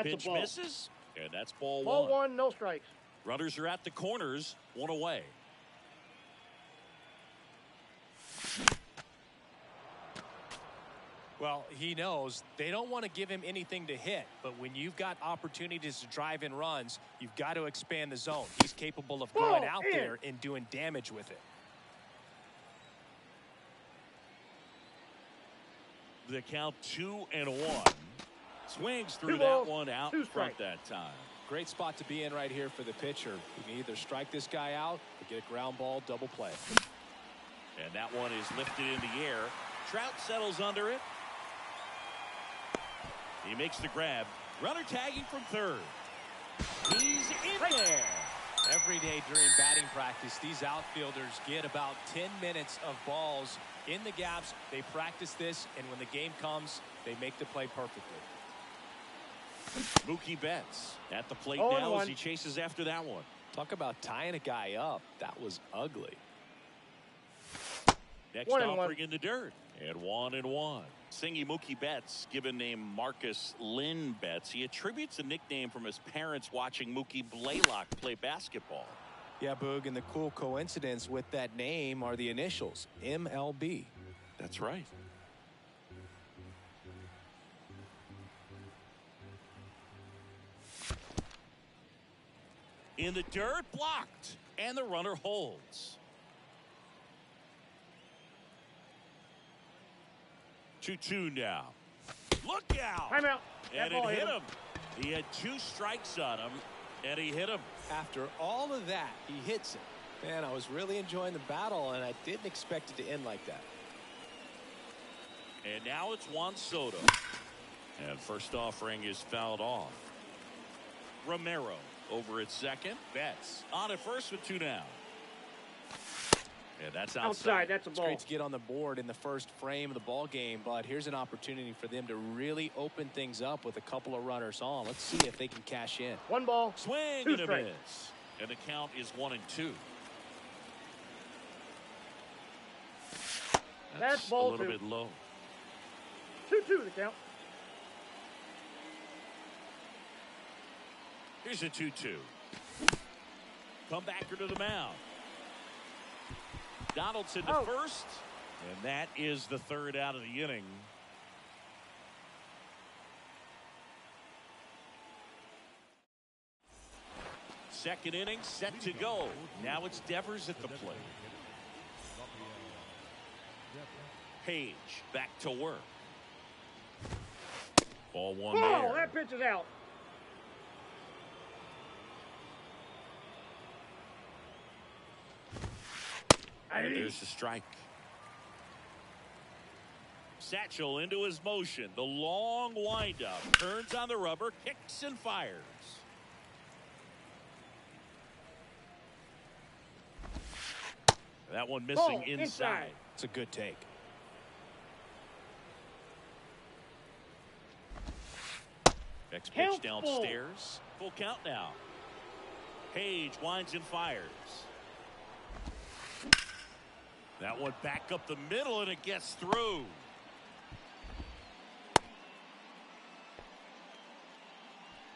Pitch misses, and that's ball one. Ball one, no strikes. Runners are at the corners, one away. Well, he knows they don't want to give him anything to hit, but when you've got opportunities to drive in runs, you've got to expand the zone. He's capable of going out there and doing damage with it. The count 2-1. Swings through that one out in front that time. Great spot to be in right here for the pitcher. You can either strike this guy out or get a ground ball double play. And that one is lifted in the air. Trout settles under it. He makes the grab. Runner tagging from third. He's in there. Every day during batting practice, these outfielders get about 10 minutes of balls in the gaps. They practice this, and when the game comes, they make the play perfectly. Mookie Betts at the plate now as he chases after that one. Talk about tying a guy up. That was ugly. Next offering in the dirt. And 1-1. Singing Mookie Betts, given name Marcus Lynn Betts. He attributes a nickname from his parents watching Mookie Blaylock play basketball. Yeah, Boog, and the cool coincidence with that name are the initials, MLB. That's right. In the dirt, blocked, and the runner holds. 2-2 now. Look out! Timeout. And it hit him. He had 2 strikes on him, and he hit him. After all of that, he hits it. Man, I was really enjoying the battle, and I didn't expect it to end like that. And now it's Juan Soto. And first offering is fouled off. Romero over at second. Betts on at first with 2 down. Yeah, that's outside. That's a ball. It's great to get on the board in the first frame of the ball game, but here's an opportunity for them to really open things up with a couple of runners on. Let's see if they can cash in. 1 ball. Swing 2 and a strikes. miss. And the count is 1-2. That's ball a little 2. bit low. 2-2 the count. Here's a 2-2. Comebacker to the mound. Donaldson to first, and that is the 3rd out of the inning. Second inning set to go. Now it's Devers at the plate. Page back to work. Ball 1 there. That pitch is out. Here's the strike. Satchel into his motion. The long windup. Turns on the rubber. Kicks and fires. That one missing inside. It's a good take. Next pitch downstairs. Full count now. Page winds and fires. That one back up the middle, and it gets through.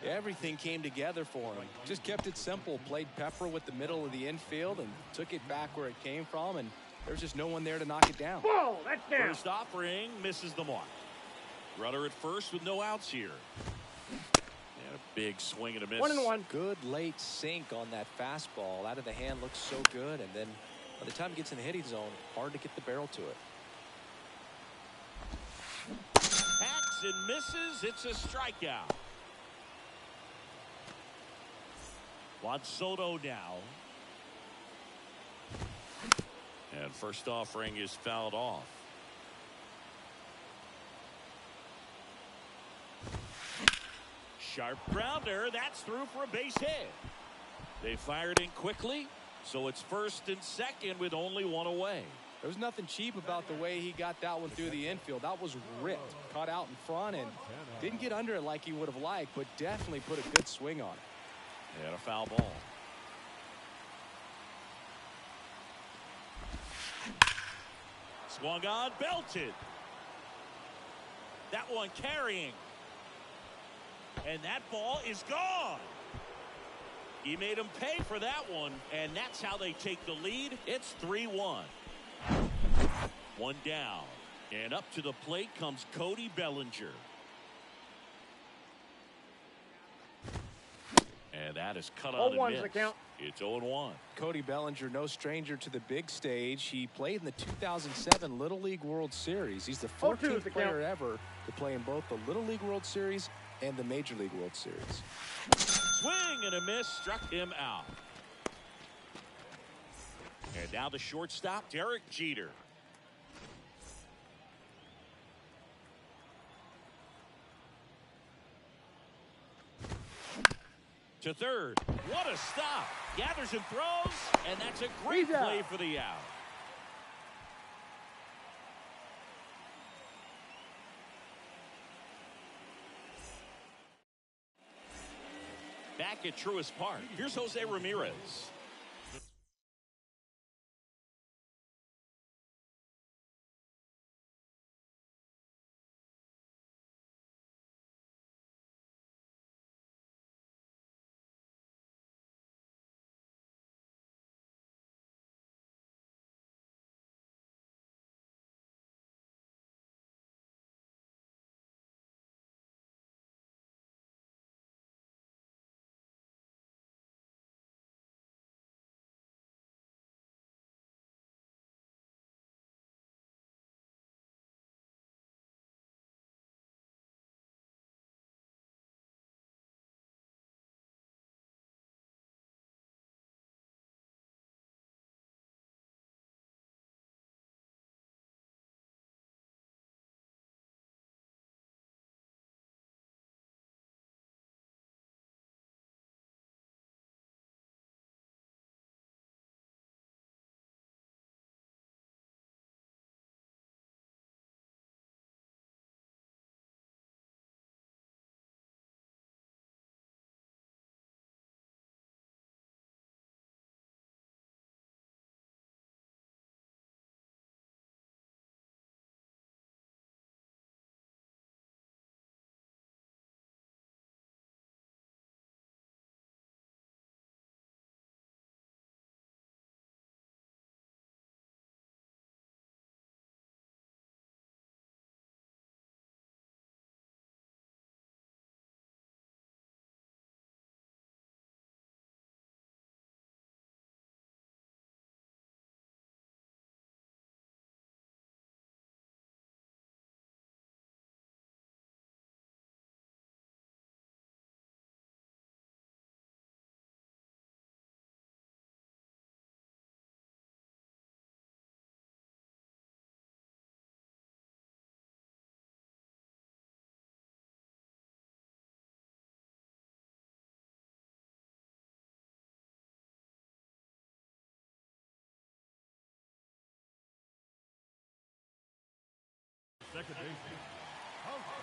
Everything came together for him. Just kept it simple. Played pepper with the middle of the infield and took it back where it came from, and there's just no one there to knock it down. Ball, that's down. First offering misses the mark. Runner at first with no outs here. And a big swing and a miss. 1-1. Good late sink on that fastball. Out of the hand looks so good, and then by the time it gets in the hitting zone, hard to get the barrel to it. Hacks and misses. It's a strikeout. Juan Soto now. And first offering is fouled off. Sharp grounder. That's through for a base hit. They fired in quickly, so it's first and second with only one away. There's nothing cheap about the way he got that one through the infield. That was ripped, caught out in front, and didn't get under it like he would have liked, but definitely put a good swing on it. And a foul ball. Swung on, belted. That one carrying. And that ball is gone. He made him pay for that one, and that's how they take the lead. It's 3-1. One down. And up to the plate comes Cody Bellinger. And that is cut out and missed. The count. It's 0-1. Cody Bellinger, no stranger to the big stage. He played in the 2007 Little League World Series. He's the 14th player ever to play in both the Little League World Series and the Major League World Series. Swing and a miss, struck him out. And now the shortstop, Derek Jeter. To third. What a stop. Gathers and throws, and that's a great play for the out. Back at Truist Park, here's Jose Ramirez. second baseman, outstanding.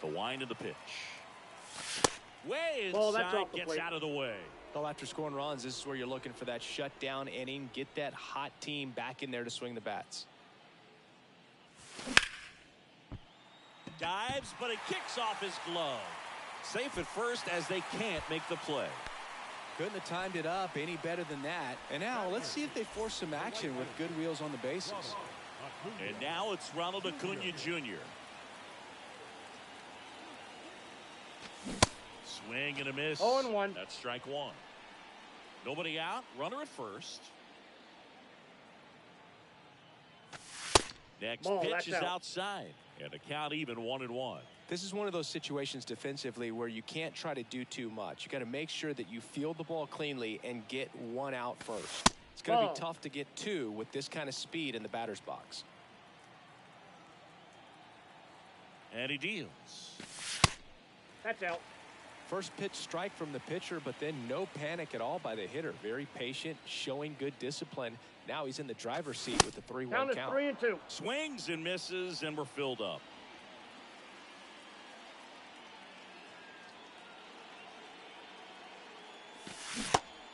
The wind of the pitch. Way Ball, that's inside, off the gets plate. out of the way. Well, after scoring runs, this is where you're looking for that shutdown inning. Get that hot team back in there to swing the bats. Dives, but it kicks off his glove. Safe at first as they can't make the play. Couldn't have timed it up any better than that. And now let's see if they force some action with good wheels on the bases. And now it's Ronald Acuna Jr. Swing and a miss. 0-1. That's strike one. Nobody out. Runner at first. Next Ball, pitch that's is out. outside. And the count even 1-1. This is one of those situations defensively where you can't try to do too much. You got to make sure that you field the ball cleanly and get one out first. It's going to Ball. be tough to get two with this kind of speed in the batter's box. And he deals. That's out. First pitch strike from the pitcher, but then no panic at all by the hitter. Very patient, showing good discipline. Now he's in the driver's seat with the 3-1 Count is count. 3-2. Swings and misses, and we're filled up.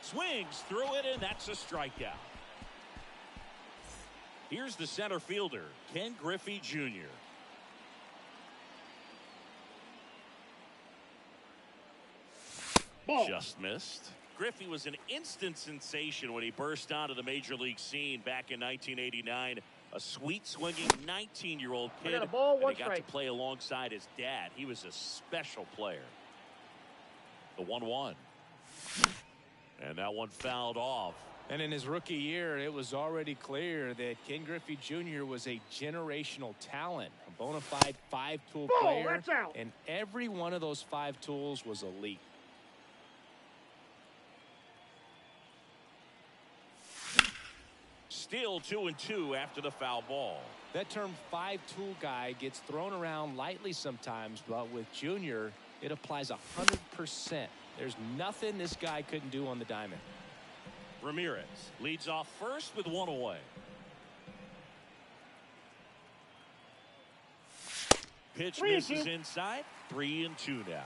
Swings through it, and that's a strikeout. Here's the center fielder, Ken Griffey Jr. Ball. Just missed. Griffey was an instant sensation when he burst onto the major league scene back in 1989. A sweet swinging 19-year-old I kid. got a ball, and one he got strike. to play alongside his dad. He was a special player. The 1-1. And that one fouled off. And in his rookie year, it was already clear that Ken Griffey Jr. was a generational talent, a bona fide five-tool Ball, player. that's out. And every one of those 5 tools was elite. Still 2-2 after the foul ball. That term 5-tool guy gets thrown around lightly sometimes, but with Junior, it applies 100%. There's nothing this guy couldn't do on the diamond. Ramirez leads off first with 1 away. Pitch 3-2. misses inside. 3-2 now.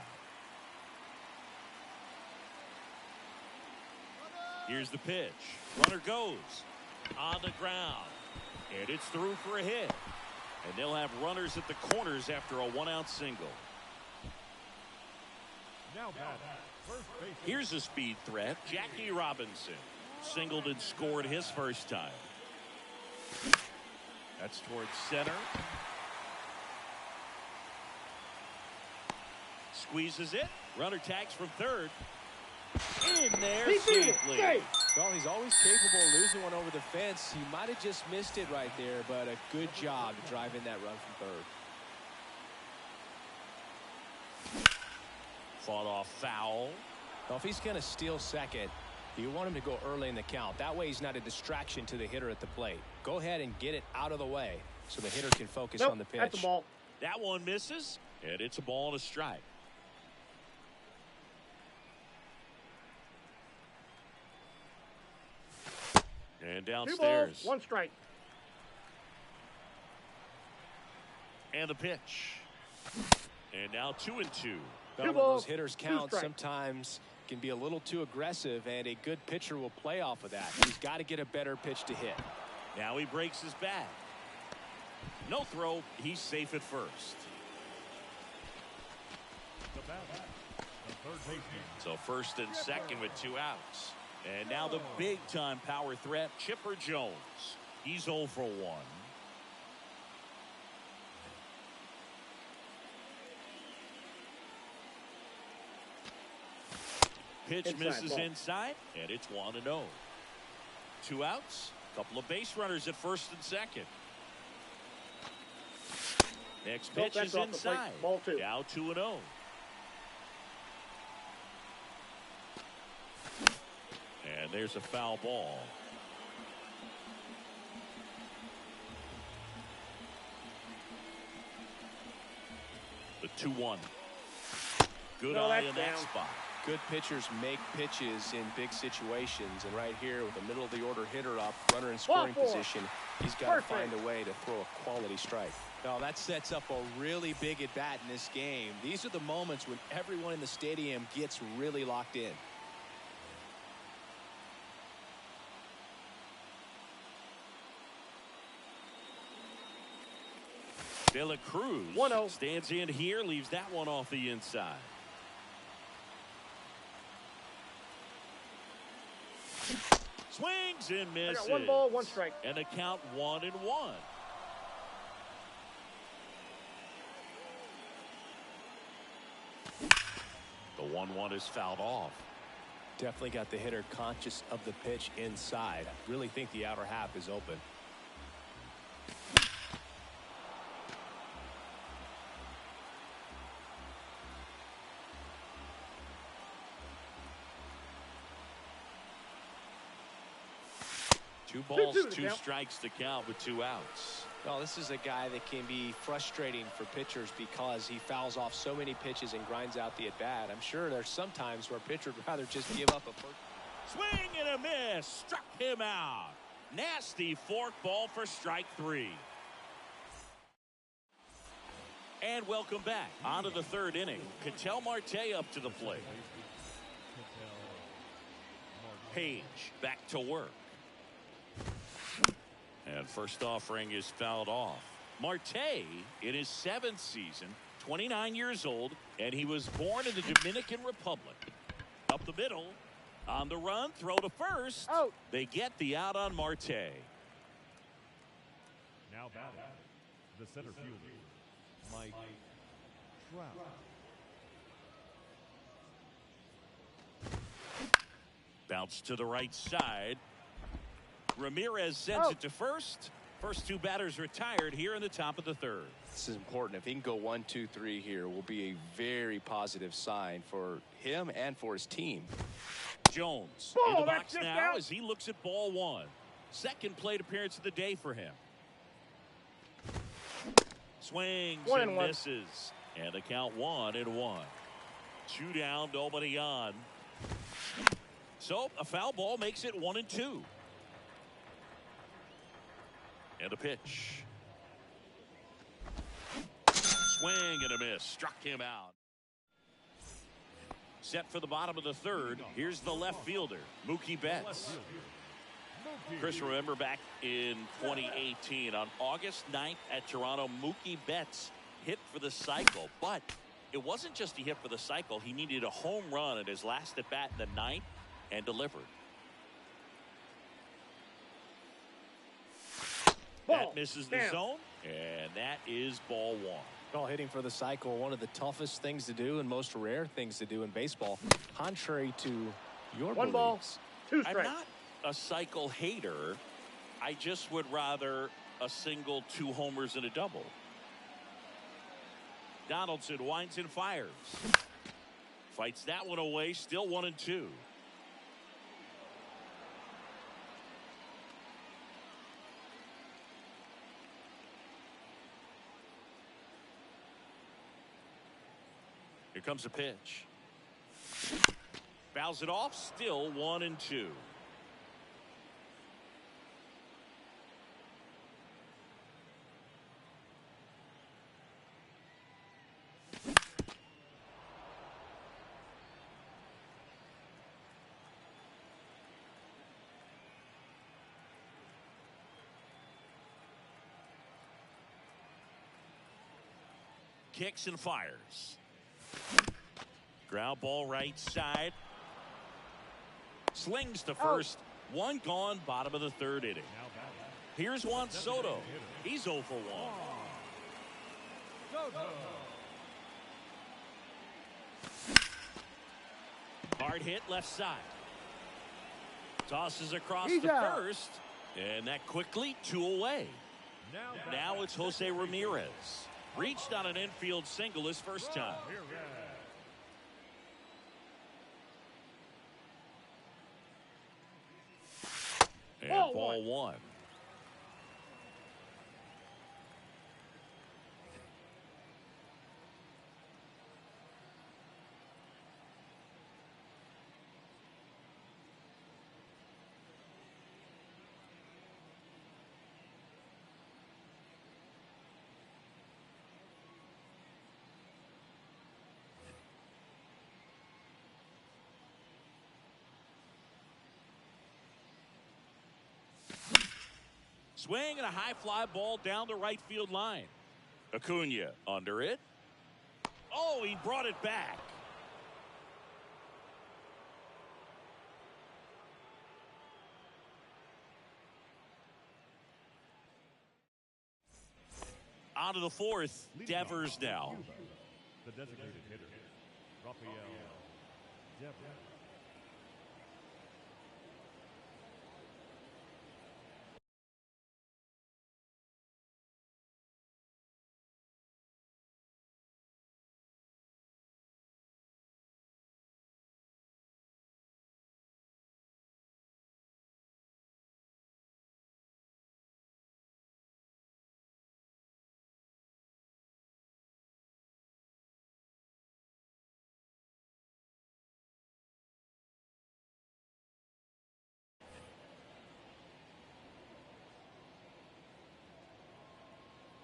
Here's the pitch. Runner goes on the ground, and it's through for a hit. And they'll have runners at the corners after a 1-out single. Now batting, first base. Here's a speed threat. Jackie Robinson singled and scored his first time. That's towards center. Squeezes it. Runner tags from third. In there He beat it. safely. Safe. Well, he's always capable of losing one over the fence. He might have just missed it right there, but a good job driving that run from third. Fought off foul. Well, if he's going to steal second, you want him to go early in the count. That way he's not a distraction to the hitter at the plate. Go ahead and get it out of the way so the hitter can focus Nope, on the pitch. that's a ball. That one misses, and it's a ball and a strike. And 2 downstairs. balls, 1 strike. And the pitch. And now 2-2. Well, 2 when balls, those hitters 2 count strikes. sometimes can be a little too aggressive, and a good pitcher will play off of that. He's got to get a better pitch to hit. Now he breaks his bat. No throw. He's safe at first. The batter, the third baseman, So first and second with 2 outs. And now the big-time power threat, Chipper Jones. He's 0 for 1. Pitch Inside, misses ball. inside, and it's 1-0. 2 outs, couple of base runners at first and second. Next Nope, pitch that's is off the plate. inside. Ball 2. Now 2-0. And there's a foul ball. The 2-1. Good No, eye that's in that down. spot. Good pitchers make pitches in big situations, and right here with a middle of the order hitter up, runner in scoring position, he's got to find a way to throw a quality strike. Now that sets up a really big at bat in this game. These are the moments when everyone in the stadium gets really locked in. De La Cruz 1-0. stands in here, leaves that one off the inside. Swings and misses. I got 1 ball, 1 strike. And a count 1-1. The 1-1 is fouled off. Definitely got the hitter conscious of the pitch inside. Really think the outer half is open. Two balls, 2-2 to two count. strikes to count with 2 outs. Well, this is a guy that can be frustrating for pitchers because he fouls off so many pitches and grinds out the at-bat. I'm sure there's some times where a pitcher would rather just give up a first. Swing and a miss. Struck him out. Nasty fork ball for strike 3. And welcome back. On to the 3rd inning. Ketel Marte up to the plate. Page back to work. And first offering is fouled off. Marte in his 7th season, 29 years old, and he was born in the Dominican Republic. Up the middle, on the run, throw to first. Out. They get the out on Marte. Now batting, the center fielder, Mike Trout. Bounce to the right side. Ramirez sends it to first. First 2 batters retired here in the top of the 3rd. This is important. If he can go 1, 2, 3 here, will be a very positive sign for him and for his team. Jones Ball, in the that's box just now out. as he looks at ball 1. Second plate appearance of the day for him. Swings 1 and and 1. misses. And the count 1-1. 2 down, nobody on. So a foul ball makes it 1-2. And a pitch. Swing and a miss. Struck him out. Set for the bottom of the 3rd. Here's the left fielder, Mookie Betts. Chris, remember back in 2018 on August 9th at Toronto, Mookie Betts hit for the cycle. But it wasn't just he hit for the cycle. He needed a home run at his last at bat in the 9th and delivered. Ball. That misses the Down. zone, and that is ball 1. Well, hitting for the cycle, one of the toughest things to do and most rare things to do in baseball, contrary to your 1 ball, beliefs. 2 I'm strikes. not a cycle hater. I just would rather a single, 2 homers, and a double. Donaldson winds and fires. Fights that one away, still 1-2. Here comes a pitch. Fouls it off, still 1-2. Kicks and fires. Ground ball right side. Slings to first. 1 gone, bottom of the 3rd inning. Now batting, Here's Juan Soto. He's 0 for 1. Hard hit left side. Tosses across He's the out. first. And that quickly 2 away. Now it's Jose Ramirez. Reached on an infield single his first time. And ball 1. Swing and a high fly ball down the right field line. Acuna under it. Oh, he brought it back. On to the fourth. Devers now. The designated hitter, Rafael Devers.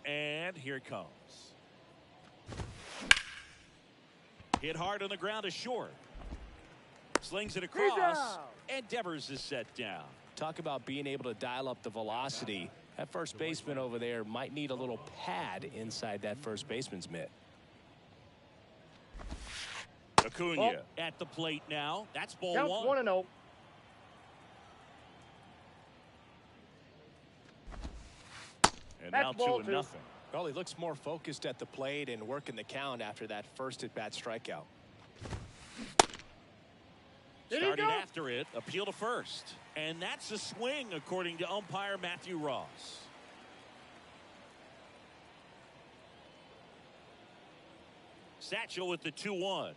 And here it comes. Hit hard on the ground is short. Slings it across. And Devers is set down. Talk about being able to dial up the velocity. That first baseman over there might need a little pad inside that first baseman's mitt. Acuna at the plate now. That's ball Counts one. 1-0. And That's now ball 2-0. Well, he looks more focused at the plate and working the count after that first at-bat strikeout. Starting after it, appeal to first. And that's a swing, according to umpire Matthew Ross. Satchel with the 2-1.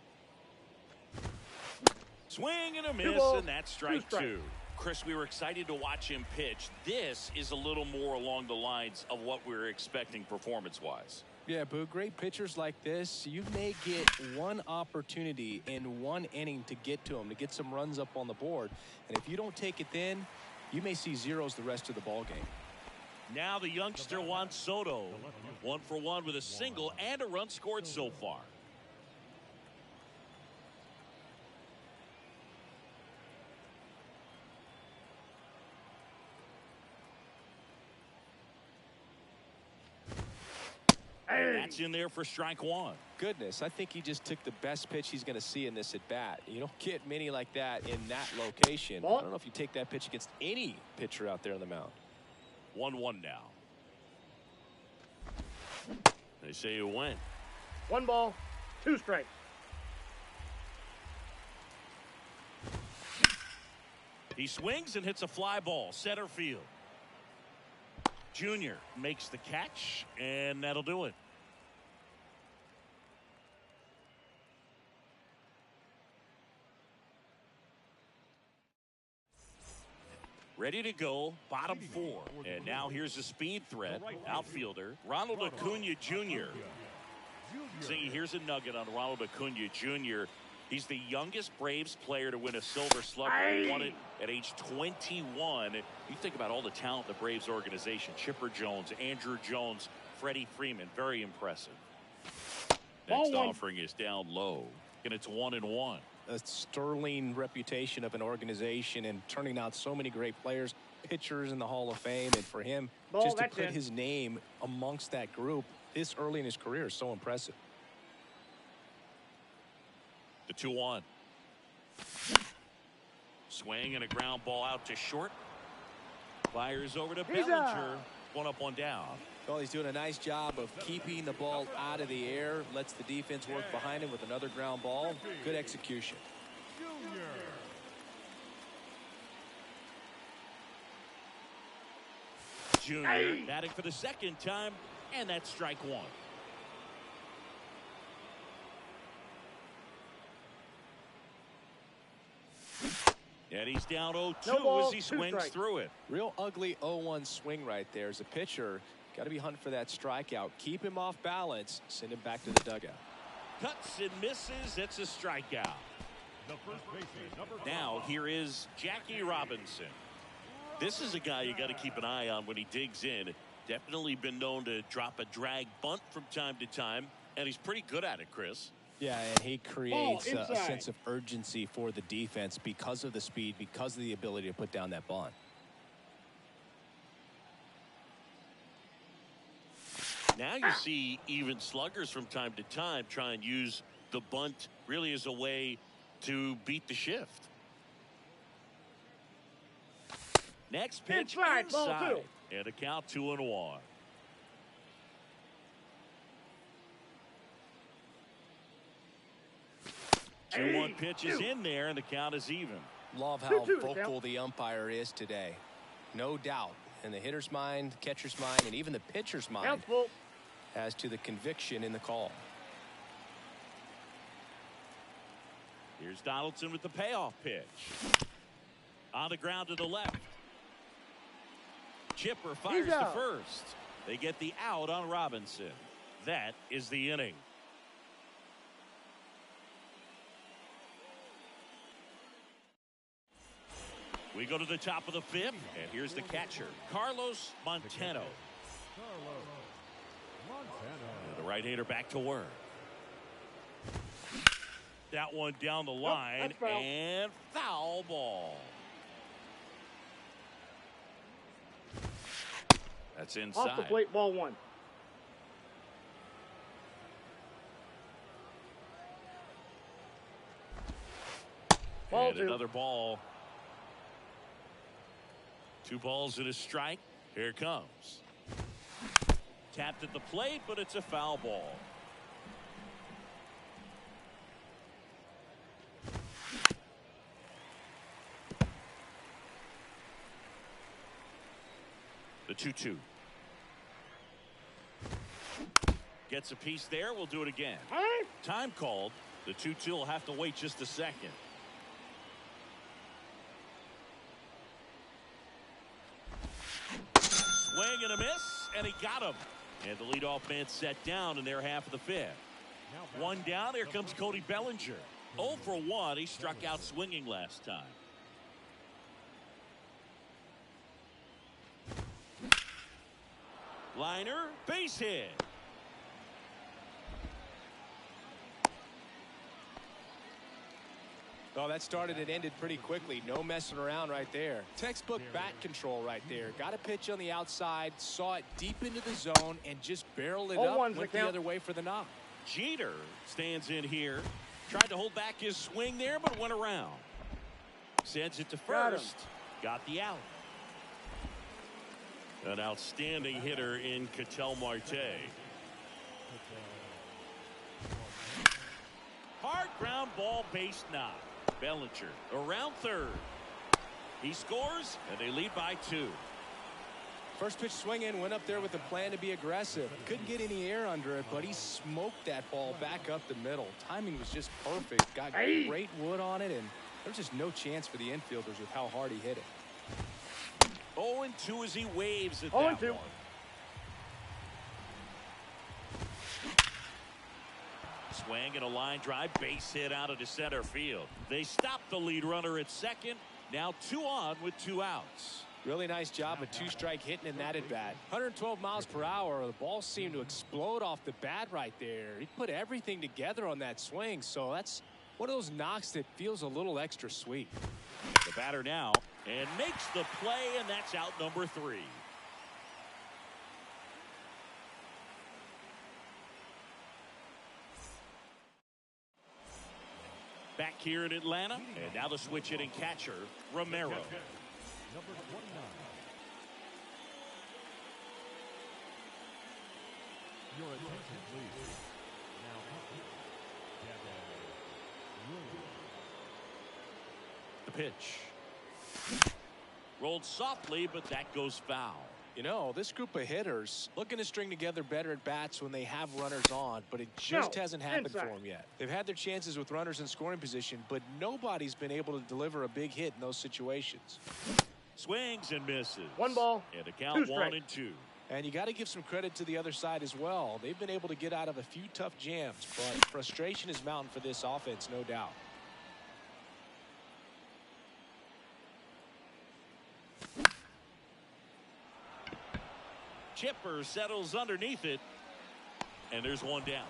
Swing and a miss, and that's strike two. Chris, we were excited to watch him pitch. This is a little more along the lines of what we were expecting performance-wise. Yeah, Boo, great pitchers like this, you may get one opportunity in one inning to get to them, to get some runs up on the board. And if you don't take it then, you may see zeros the rest of the ball game. Now the youngster Juan Soto, 1 for 1 with a single and a run scored so far. That's in there for strike one. Goodness, I think he just took the best pitch he's going to see in this at-bat. You don't get many like that in that location. I don't know if you take that pitch against any pitcher out there on the mound. 1-1 now. They say you win. 1 ball, 2 strikes. He swings and hits a fly ball, center field. Junior makes the catch, and that'll do it. Ready to go, bottom 4. And now here's a speed threat, outfielder, Ronald Acuna Jr. See, here's a nugget on Ronald Acuna Jr. He's the youngest Braves player to win a Silver Slugger. He won it at age 21. You think about all the talent in the Braves organization. Chipper Jones, Andrew Jones, Freddie Freeman. Very impressive. Next offering is down low, and it's 1-1. A sterling reputation of an organization and turning out so many great players, pitchers in the Hall of Fame. And for him, just to put his name amongst that group this early in his career is so impressive. The 2-1. Swing and a ground ball out to short. Fires over to Bellinger. 1 up, 1 down. Well, he's doing a nice job of keeping the ball out of the air. Lets the defense work behind him with another ground ball. Good execution. Junior batting for the second time, and that's strike 1. And he's down 0-2 as he swings through it. Real ugly 0-1 swing right there. As a pitcher, got to be hunting for that strikeout. Keep him off balance. Send him back to the dugout. Cuts and misses. It's a strikeout. Now here is Jackie Robinson. This is a guy you got to keep an eye on when he digs in. Definitely been known to drop a drag bunt from time to time, and he's pretty good at it, Chris. Yeah, and he creates a sense of urgency for the defense because of the speed, because of the ability to put down that bunt. Now you see even sluggers from time to time try and use the bunt really as a way to beat the shift. Next pitch Inside, ball inside. two. And a count 2-1. Hey, 2-1 pitch is in there, and the count is even. Love how 2-2 the vocal count. the umpire is today. No doubt in the hitter's mind, catcher's mind, and even the pitcher's mind Count's full. as to the conviction in the call. Here's Donaldson with the payoff pitch. On the ground to the left. Chipper fires He's to out. first. They get the out on Robinson. That is the inning. We go to the top of the fifth, and here's the catcher, Carlos Montano. Carlos Montano. The right-hander back to work. That one down the line, that's foul. and foul ball. That's inside. Off the plate, ball one. Ball And two. another ball. 2 balls and a strike. Here it comes. Tapped at the plate, but it's a foul ball. The 2-2. Gets a piece there. We'll do it again. All right. Time called. The 2-2 will have to wait just a second. Swing and a miss, and he got him. And the leadoff man set down in their half of the fifth. One down. Here comes Cody Bellinger. 0 for 1. He struck out swinging last time. Liner, base hit. Oh, that started and ended pretty quickly. No messing around right there. Textbook bat control right there. Got a pitch on the outside, saw it deep into the zone, and just barreled it up, 0-1's the went the count. other way for the knock. Jeter stands in here. Tried to hold back his swing there, but went around. Sends it to Got him. first. Got the out. An outstanding hitter in Ketel Marte. Hard ground ball, base knock. Bellinger around third. He scores, and they lead by 2. First pitch swinging, went up there with a plan to be aggressive. Couldn't get any air under it, but he smoked that ball back up the middle. Timing was just perfect. Got Hey. great wood on it, and there's just no chance for the infielders with how hard he hit it. 0-2 as he waves at 0-2. that one. Swing and a line drive, base hit out of the center field. They stop the lead runner at second. Now 2 on with 2 outs. Really nice job of 2-strike hitting in that at bat. 112 miles per hour. The ball seemed to explode off the bat right there. He put everything together on that swing, so that's one of those knocks that feels a little extra sweet. The batter now and makes the play, and that's out number 3. Back here in Atlanta, and now the switch hitting catcher, Romero. Number 29. Your attention, please. Now, Devin Williams. The pitch. Rolled softly, but that goes foul. You know, this group of hitters looking to string together better at bats when they have runners on, but it just No, hasn't happened for inside. them yet. They've had their chances with runners in scoring position, but nobody's been able to deliver a big hit in those situations. Swings and misses. 1 ball, And a count 2 1 strikes. and 2. And you got to give some credit to the other side as well. They've been able to get out of a few tough jams, but frustration is mounting for this offense, no doubt. Chipper settles underneath it, and there's 1 down.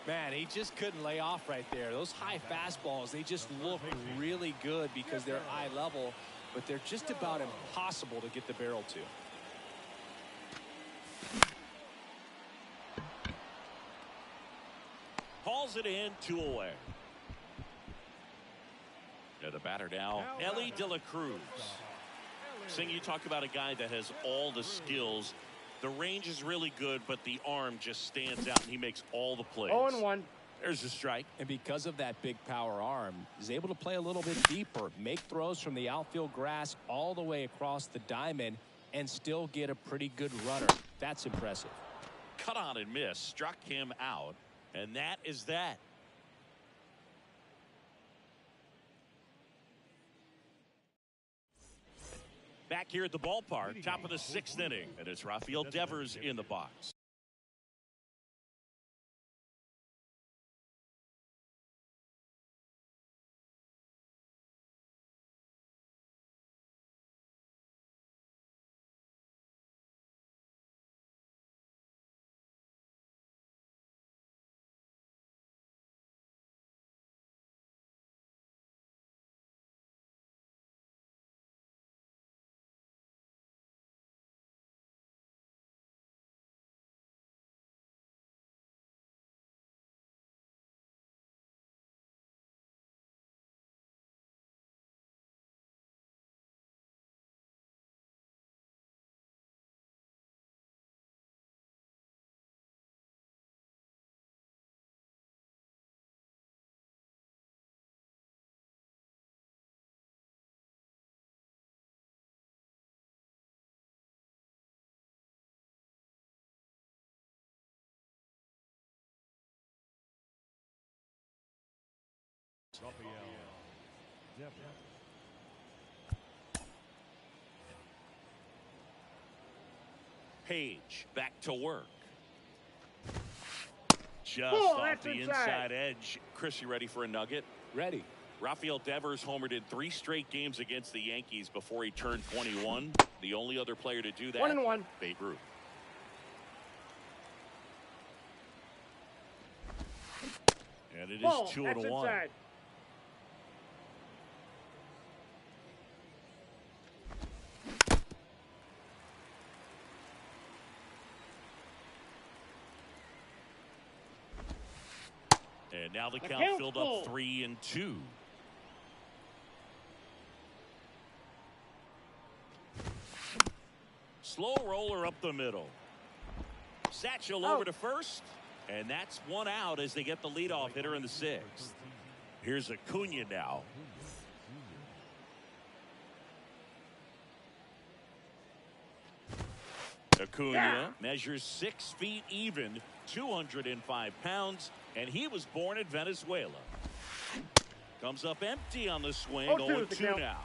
Man, he just couldn't lay off right there. Those high fastballs, they just look really good because they're eye level, but they're just about impossible to get the barrel to. Calls it in, 2 away. The batter now, Ellie De La Cruz. Sing, you talk about a guy that has all the skills. The range is really good, but the arm just stands out, and he makes all the plays. 0-1. There's a strike. And because of that big power arm, he's able to play a little bit deeper, make throws from the outfield grass all the way across the diamond, and still get a pretty good runner. That's impressive. Cut on and miss, struck him out, and that is that. Back here at the ballpark, top of the 6th inning, and it's Rafael Devers in the box. Rafael Devers. Page back to work. Just Oh, off that's the inside edge. Chris, you ready for a nugget? Ready. Rafael Devers homered in 3 straight games against the Yankees before he turned 21. The only other player to do that, 1-1. Babe Ruth. And it is Ball. 2-1. That's inside. And now the count count's filled full. up 3-2. Slow roller up the middle. Satchel over to first. And that's 1 out as they get the leadoff hitter in the 6th. Here's Acuna now. Acuna measures 6 feet even, 205 pounds, and he was born in Venezuela. Comes up empty on the swing, 0-2 now.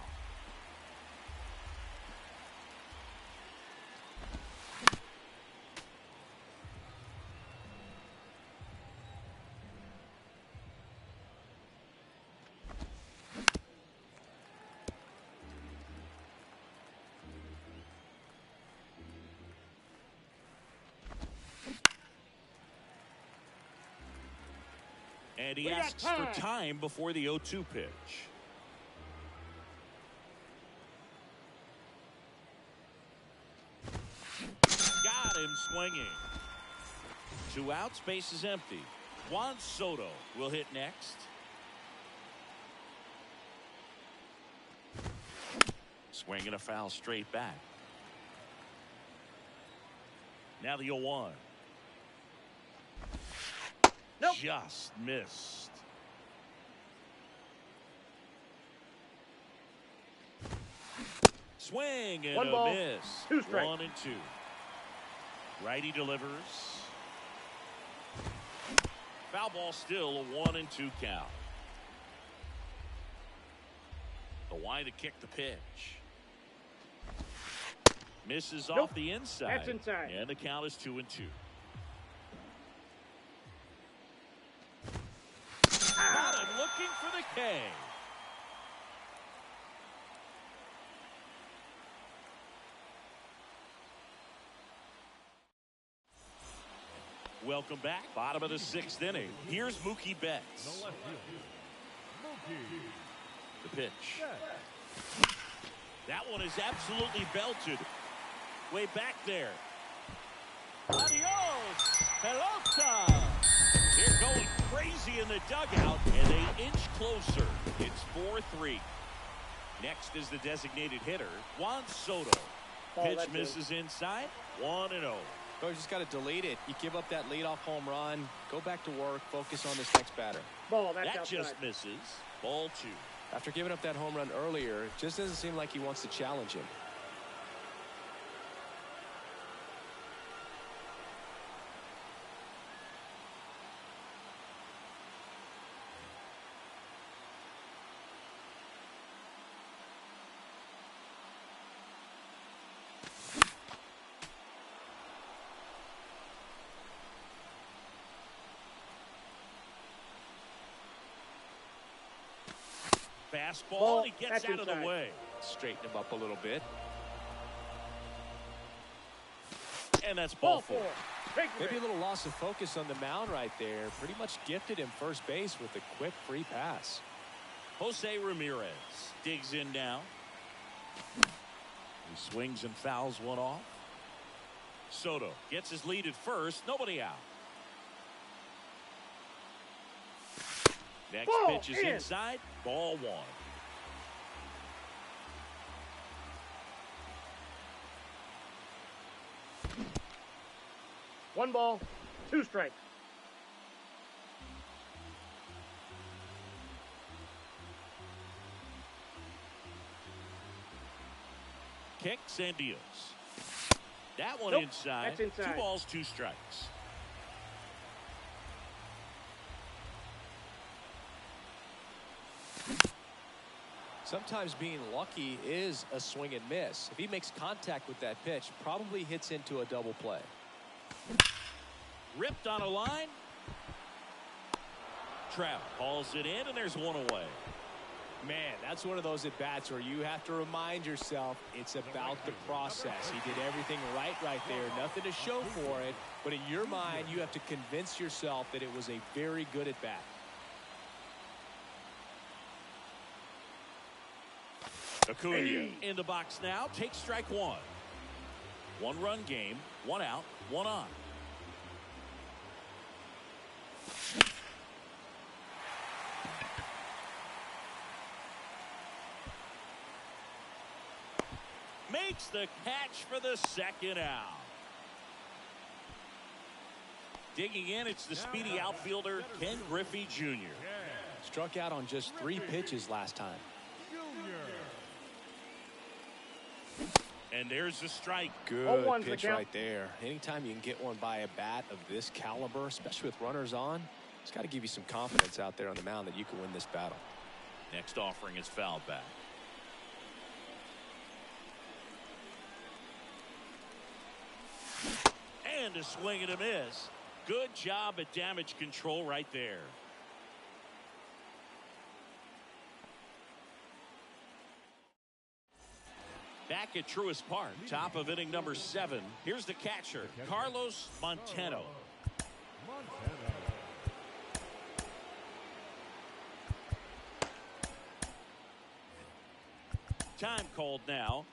And he asks for time before the 0-2 pitch. Got him swinging. 2 outs, base is empty. Juan Soto will hit next. Swinging a foul straight back. Now the 0-1. Nope. Just missed. Swing and 1 a ball, miss. 2 strikes. 1-2. Righty delivers. Foul ball, still a 1-2 count. The why to kick the pitch. Misses off the inside. That's inside. And the count is 2-2. Got him looking for the K. Welcome back. Bottom of the 6th inning. Here's Mookie Betts. The left fielder, Mookie. The pitch. That one is absolutely belted. Way back there. Adios. Pelota. Here going crazy in the dugout, and they inch closer. It's 4-3. Next is the designated hitter, Juan Soto. Pitch misses inside, 1-0. You just got to delete it. You give up that leadoff home run, go back to work, focus on this next batter. Ball, that's that outside. just misses. Ball 2. After giving up that home run earlier, it just doesn't seem like he wants to challenge him. Fastball, and he gets out of the way. Straighten him up a little bit. And that's ball 4. Maybe a little loss of focus on the mound right there. Pretty much gifted him first base with a quick free pass. Jose Ramirez digs in now. He swings and fouls one off. Soto gets his lead at first. Nobody out. Next pitch is inside. Ball 1. One ball, 2 strikes. Kicks and deals. That one Nope, inside. that's inside. 2 balls, 2 strikes. Sometimes being lucky is a swing and miss. If he makes contact with that pitch, probably hits into a double play. Ripped on a line. Trout hauls it in, and there's 1 away. Man, that's one of those at-bats where you have to remind yourself it's about the process. He did everything right there. Nothing to show for it. But in your mind, you have to convince yourself that it was a very good at-bat. Acuna in the box now. Takes strike 1. 1-run game. 1 out. 1 on. Makes the catch for the 2nd out. Digging in, it's the speedy outfielder, Ken Griffey Jr. Struck out on just 3 pitches last time. And there's the strike. Good pitch right there. Anytime you can get one by a bat of this caliber, especially with runners on, it's got to give you some confidence out there on the mound that you can win this battle. Next offering is fouled back. And a swing and a miss. Good job at damage control right there. Back at Truist Park, top of inning number 7. Here's the catcher, Carlos Montano. Time called now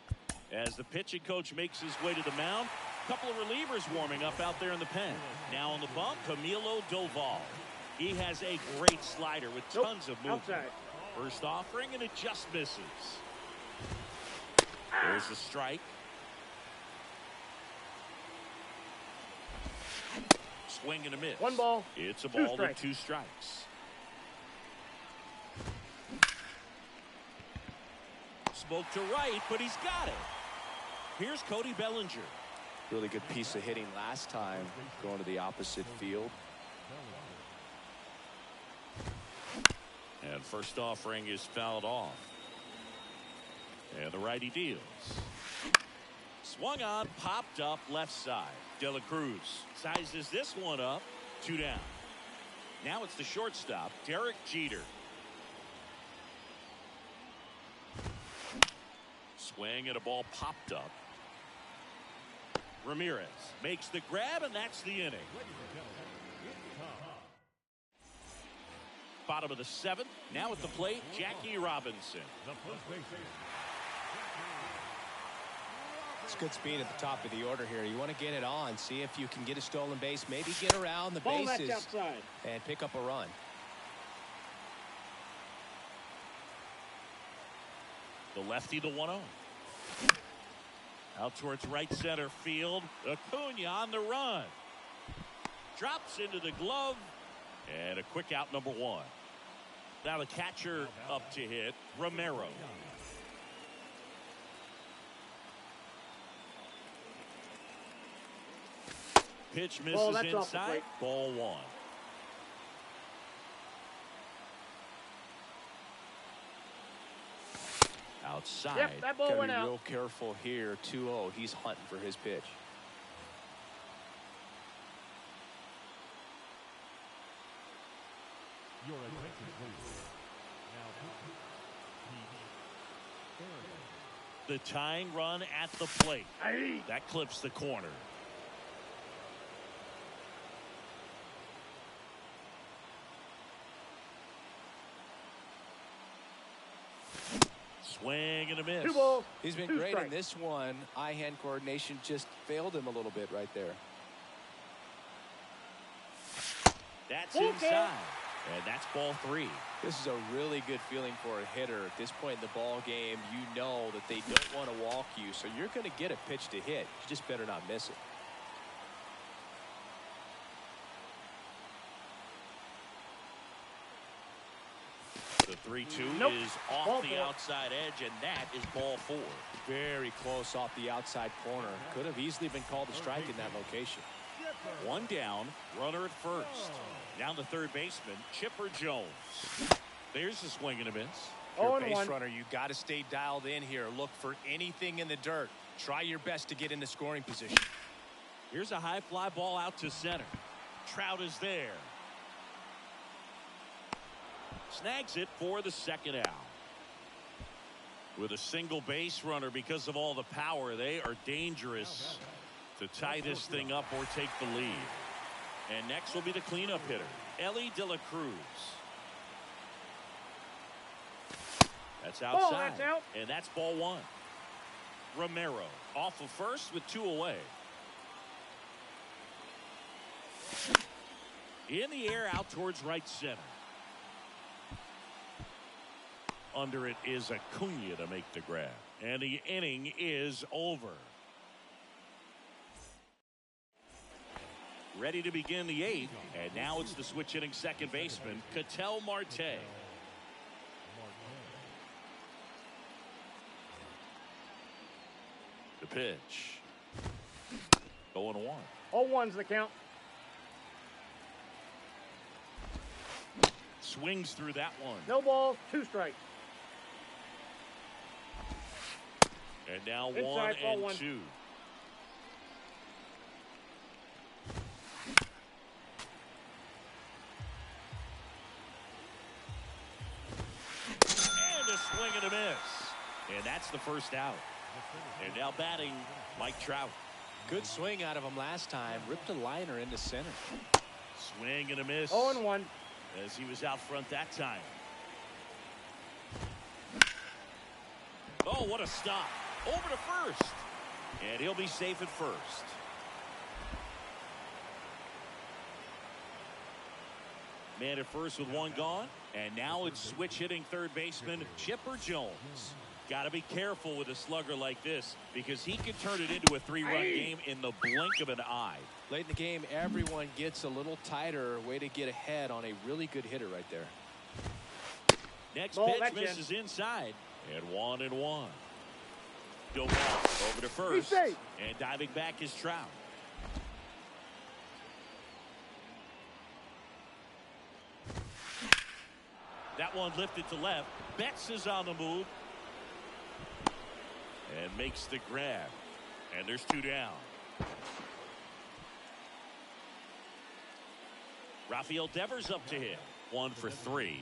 as the pitching coach makes his way to the mound. Couple of relievers warming up out there in the pen. Now on the bump, Camilo Doval. He has a great slider with tons of movement. Outside. First offering, and it just misses. There's the strike. Swing and a miss. 1 ball. It's a 2 ball strikes. with 2 strikes. Spoke to right, but he's got it. Here's Cody Bellinger. Really good piece of hitting last time, going to the opposite field. And first offering is fouled off. And the righty deals. Swung on, popped up left side. De La Cruz sizes this one up. 2 down. Now it's the shortstop, Derek Jeter. Swing and a ball popped up. Ramirez makes the grab, and that's the inning. Bottom of the 7th. Now at the plate, Jackie Robinson. It's good speed at the top of the order here. You want to get it on, see if you can get a stolen base, maybe get around the Ball match bases outside. and pick up a run. The lefty, the 1-0. Out towards right center field. Acuna on the run. Drops into the glove. And a quick out, number 1. Now the catcher up to hit, Romero. Pitch misses inside. Ball 1. Outside. Yep, that ball went out. Real careful here. 2-0. He's hunting for his pitch. Your attention, please. Now, The tying run at the plate. That clips the corner. Swing and a miss. 2 balls. He's been 2 great strikes. in this one. Eye-hand coordination just failed him a little bit right there. That's Okay. inside. And that's ball 3. This is a really good feeling for a hitter. At this point in the ball game, you know that they don't want to walk you, so you're going to get a pitch to hit. You just better not miss it. The 3-2 Nope. is off Ball the 4. outside edge, and that is ball 4. Very close off the outside corner. Could have easily been called a strike in that location. 1 down, runner at first. Now the third baseman, Chipper Jones. There's a swing and a miss. Your 0-1. base runner, you got to stay dialed in here. Look for anything in the dirt. Try your best to get into scoring position. Here's a high fly ball out to center. Trout is there. Snags it for the second out. With a single base runner, because of all the power, they are dangerous to tie this thing up or take the lead. And next will be the cleanup hitter, Ellie De La Cruz. That's outside. That's out. And that's ball 1. Romero off of first with 2 away. In the air out towards right center. Under it is Acuna to make the grab. And the inning is over. Ready to begin the 8th. And now it's the switch hitting second baseman, Ketel Marte. The pitch. 0-1. 0-1's the count. Swings through that one. No balls, 2 strikes. And now Inside, 1 ball and 1. 2. And a swing and a miss. And that's the first out. And now batting, Mike Trout. Good swing out of him last time. Ripped a liner into center. Swing and a miss. 0-1. As he was out front that time. Oh, what a stop. Over to first. And he'll be safe at first. Man at first with 1 gone. And now it's switch hitting third baseman Chipper Jones. Got to be careful with a slugger like this, because he could turn it into a 3-run game in the blink of an eye. Late in the game, everyone gets a little tighter. Way to get ahead on a really good hitter right there. Next Ball, pitch that's misses inside. And 1-1. Go back over to first. safe. And diving back is Trout. That one lifted to left. Betts is on the move. And makes the grab. And there's 2 down. Rafael Devers up to hit. 1 for 3.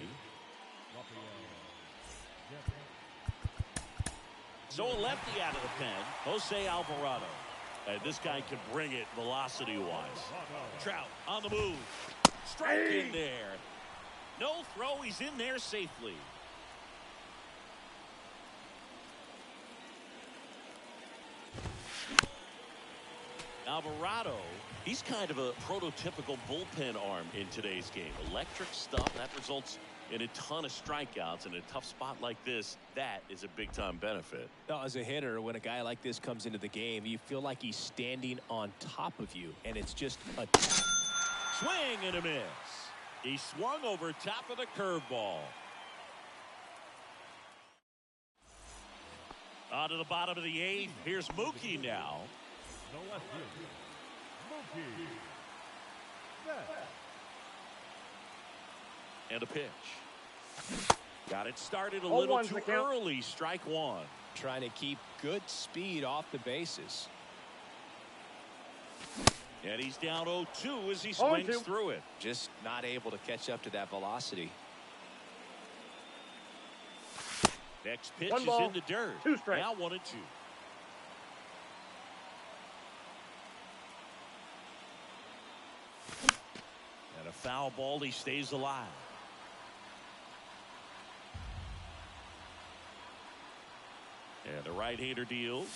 So a lefty out of the pen, Jose Alvarado. And this guy can bring it velocity-wise. Trout on the move. Strike in there. No throw. He's in there safely. Alvarado, he's kind of a prototypical bullpen arm in today's game. Electric stuff that results in a ton of strikeouts. In a tough spot like this, that is a big-time benefit. Now, as a hitter, when a guy like this comes into the game, you feel like he's standing on top of you, and it's just a swing and a miss. He swung over top of the curveball. On to the bottom of the 8th. Here's Mookie now. The left fielder, Mookie Betts. And a pitch. Got it started a little too early. Strike one. trying to keep good speed off the bases. And he's down 0-2 as he swings through it. Just not able to catch up to that velocity. Next pitch is in the dirt. 2 strikes. Now 1-2. And a foul ball. He stays alive. And the right-hander deals.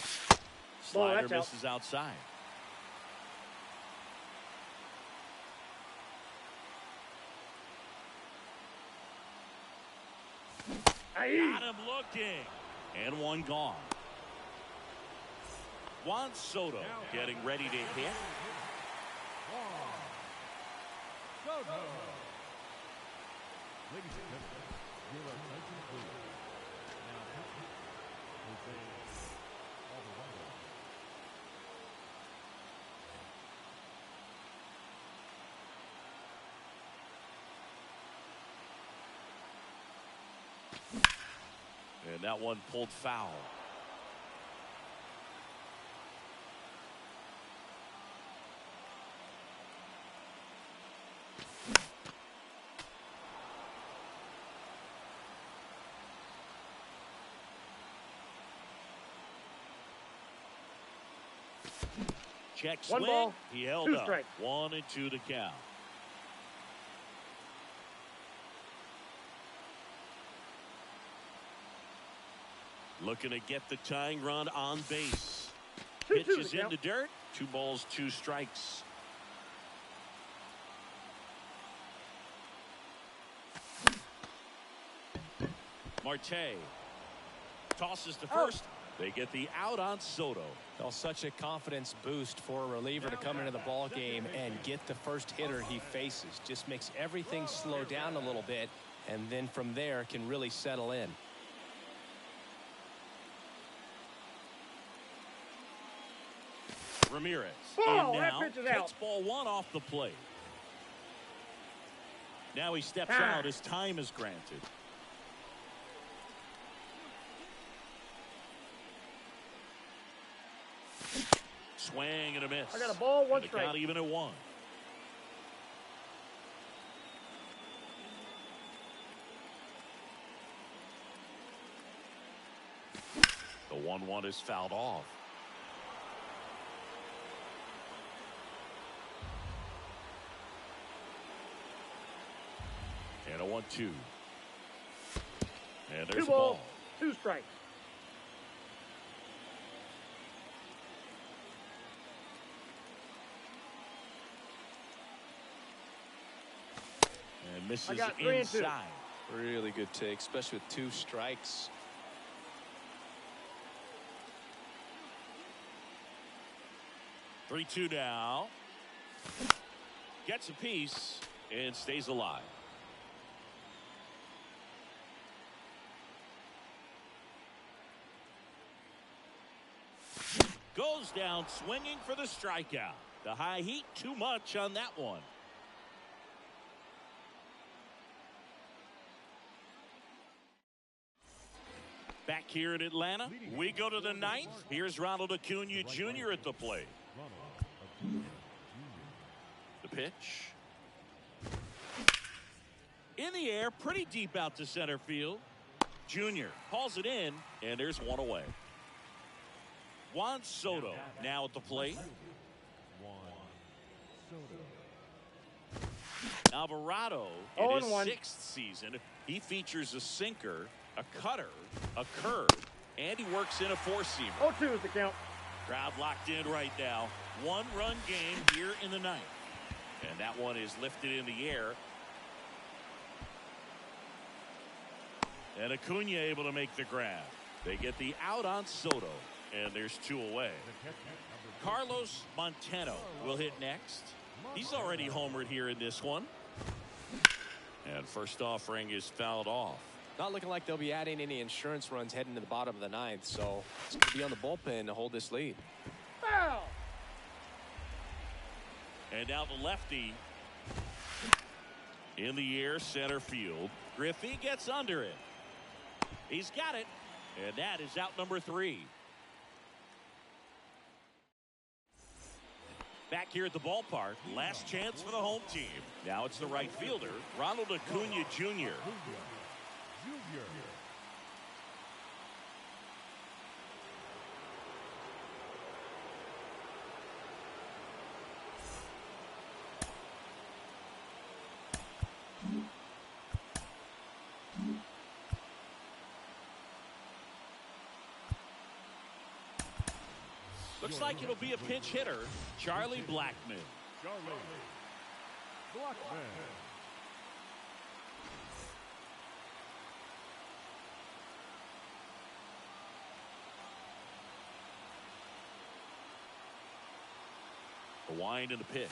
Slider misses outside. Got him looking. And one gone. Juan Soto getting ready to hit. Soto. Ladies and gentlemen, your attention please. Now, Jose Alvarado. And that one pulled foul. Check swing. 1 ball, he held 2 up. strikes. 1-2 to count. Looking to get the tying run on base. Pitch is in the dirt. 2 balls, 2 strikes. Marte tosses to first. They get the out on Soto. Well, such a confidence boost for a reliever to come into the ball game and get the first hitter he faces. Just makes everything slow down a little bit, and then from there can really settle in. Ramirez Ball, in that now. pitch is out. Takes ball 1 off the plate. Now he steps out as time is granted. Swing and a miss. I got a ball, 1 strike. Not even at 1. The 1-1 is fouled off. And a 1-2. And there's 2 a ball. balls, 2 strikes. And misses I got 3 and 2. inside. Really good take, especially with 2 strikes. Three-2 now. Gets a piece and stays alive. Goes down swinging for the strikeout. The high heat, too much on that one. Back here in Atlanta, we go to the 9th. Here's Ronald Acuna Jr. at the plate. The pitch. In the air, pretty deep out to center field. Jr. hauls it in, and there's one away. Juan Soto now at the plate. Alvarado in his 6th season. He features a sinker, a cutter, a curve, and he works in a 4-seamer. 0-2 is the count. Crowd locked in right now. One-run game here in the ninth. And that one is lifted in the air. And Acuna able to make the grab. They get the out on Soto. And there's 2 away. Carlos Montano will hit next. He's already homered here in this one. And first offering is fouled off. Not looking like they'll be adding any insurance runs heading to the bottom of the ninth, so it's going to be on the bullpen to hold this lead. Foul! And now the lefty in the air, center field. Griffey gets under it. He's got it, and that is out number 3. Back here at the ballpark, last chance for the home team. Now it's the right fielder, Ronald Acuna Jr. Looks like it'll be a pinch hitter, Charlie Blackmon. The wind and the pitch.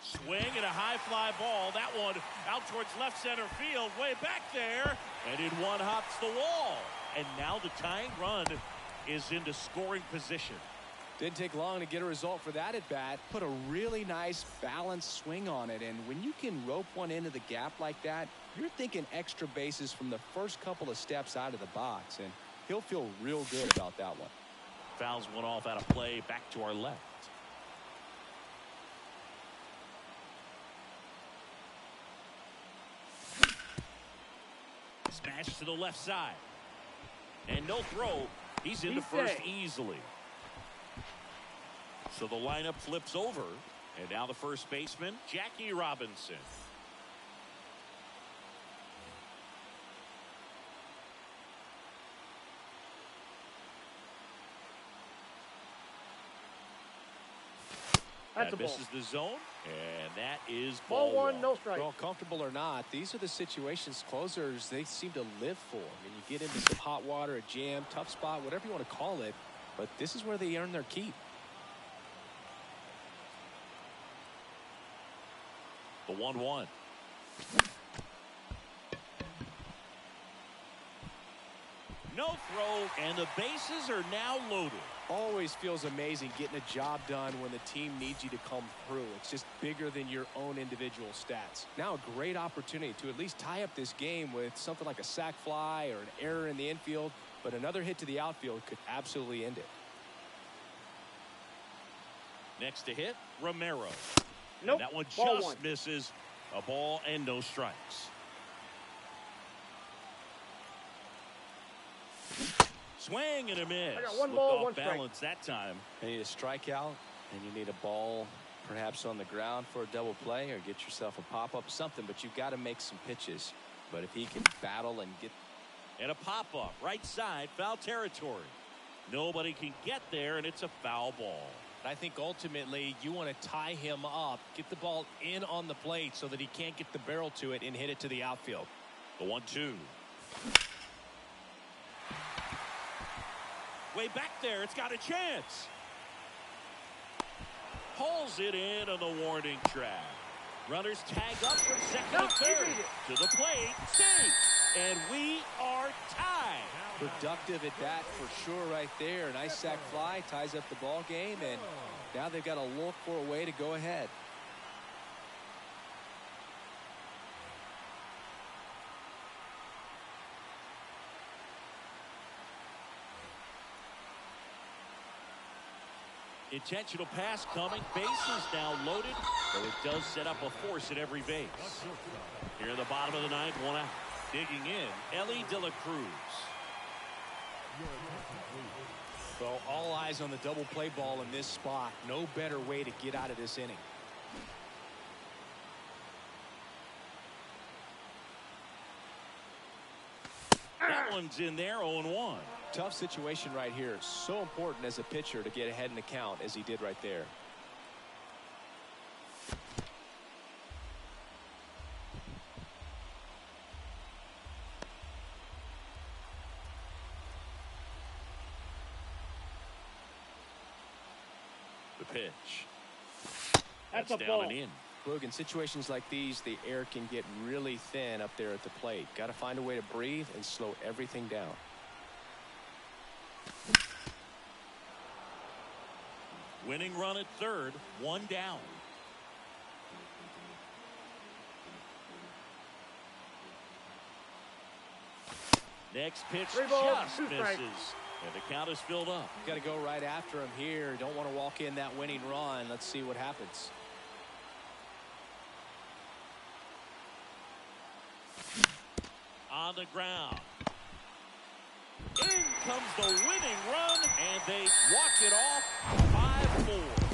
Swing and a high fly ball. That one out towards left center field, way back there, and it one hops the wall. And now the tying run is into scoring position. Didn't take long to get a result for that at bat. Put a really nice balanced swing on it, and when you can rope one into the gap like that, you're thinking extra bases from the first couple of steps out of the box, and he'll feel real good about that one. Fouls one off out of play, back to our left. Smash to the left side. And no throw. He's into first easily. So the lineup flips over. And now the first baseman, Jackie Robinson. That's a That ball. misses the zone, and that is Ball one, no strike. Well, comfortable or not, these are the situations closers they seem to live for. When you get into some hot water, a jam, tough spot, whatever you want to call it, but this is where they earn their keep. The 1-1. No throw, and the bases are now loaded. Always feels amazing getting a job done when the team needs you to come through. It's just bigger than your own individual stats. Now a great opportunity to at least tie up this game with something like a sac fly or an error in the infield, but another hit to the outfield could absolutely end it. Next to hit, Romero. Nope. That one Ball just one. misses. A ball and no strikes. Swing and a miss. I got one Looked ball, off one strike. balance that time. You need a strikeout, and you need a ball perhaps on the ground for a double play or get yourself a pop-up, something, but you've got to make some pitches. But if he can battle and get... And a pop-up, right side, foul territory. Nobody can get there, and it's a foul ball. I think ultimately you want to tie him up, get the ball in on the plate so that he can't get the barrel to it and hit it to the outfield. The 1-2. Way back there, it's got a chance. Pulls it in on the warning track. Runners tag up from second and third. To the plate, safe. And we are tied. Productive at bat for sure right there. Nice sac fly, ties up the ball game, and now they've got to look for a way to go ahead. Intentional pass coming. Bases now loaded. But it does set up a force at every base. Here in the bottom of the ninth, one out. Digging in, Ellie De La Cruz. So all eyes on the double play ball in this spot. No better way to get out of this inning. That one's in there, 0-1. Tough situation right here. So important as a pitcher to get ahead in the count as he did right there. The pitch. That's That's a down ball. and in. Look, in situations like these, the air can get really thin up there at the plate. Got to find a way to breathe and slow everything down. Winning run at third, 1 down. Next pitch 3 balls, just 2 misses. strikes. And the count is filled up. Got to go right after him here. Don't want to walk in that winning run. Let's see what happens. On the ground. In comes the winning run, and they walk it off 5-4.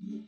Yeah.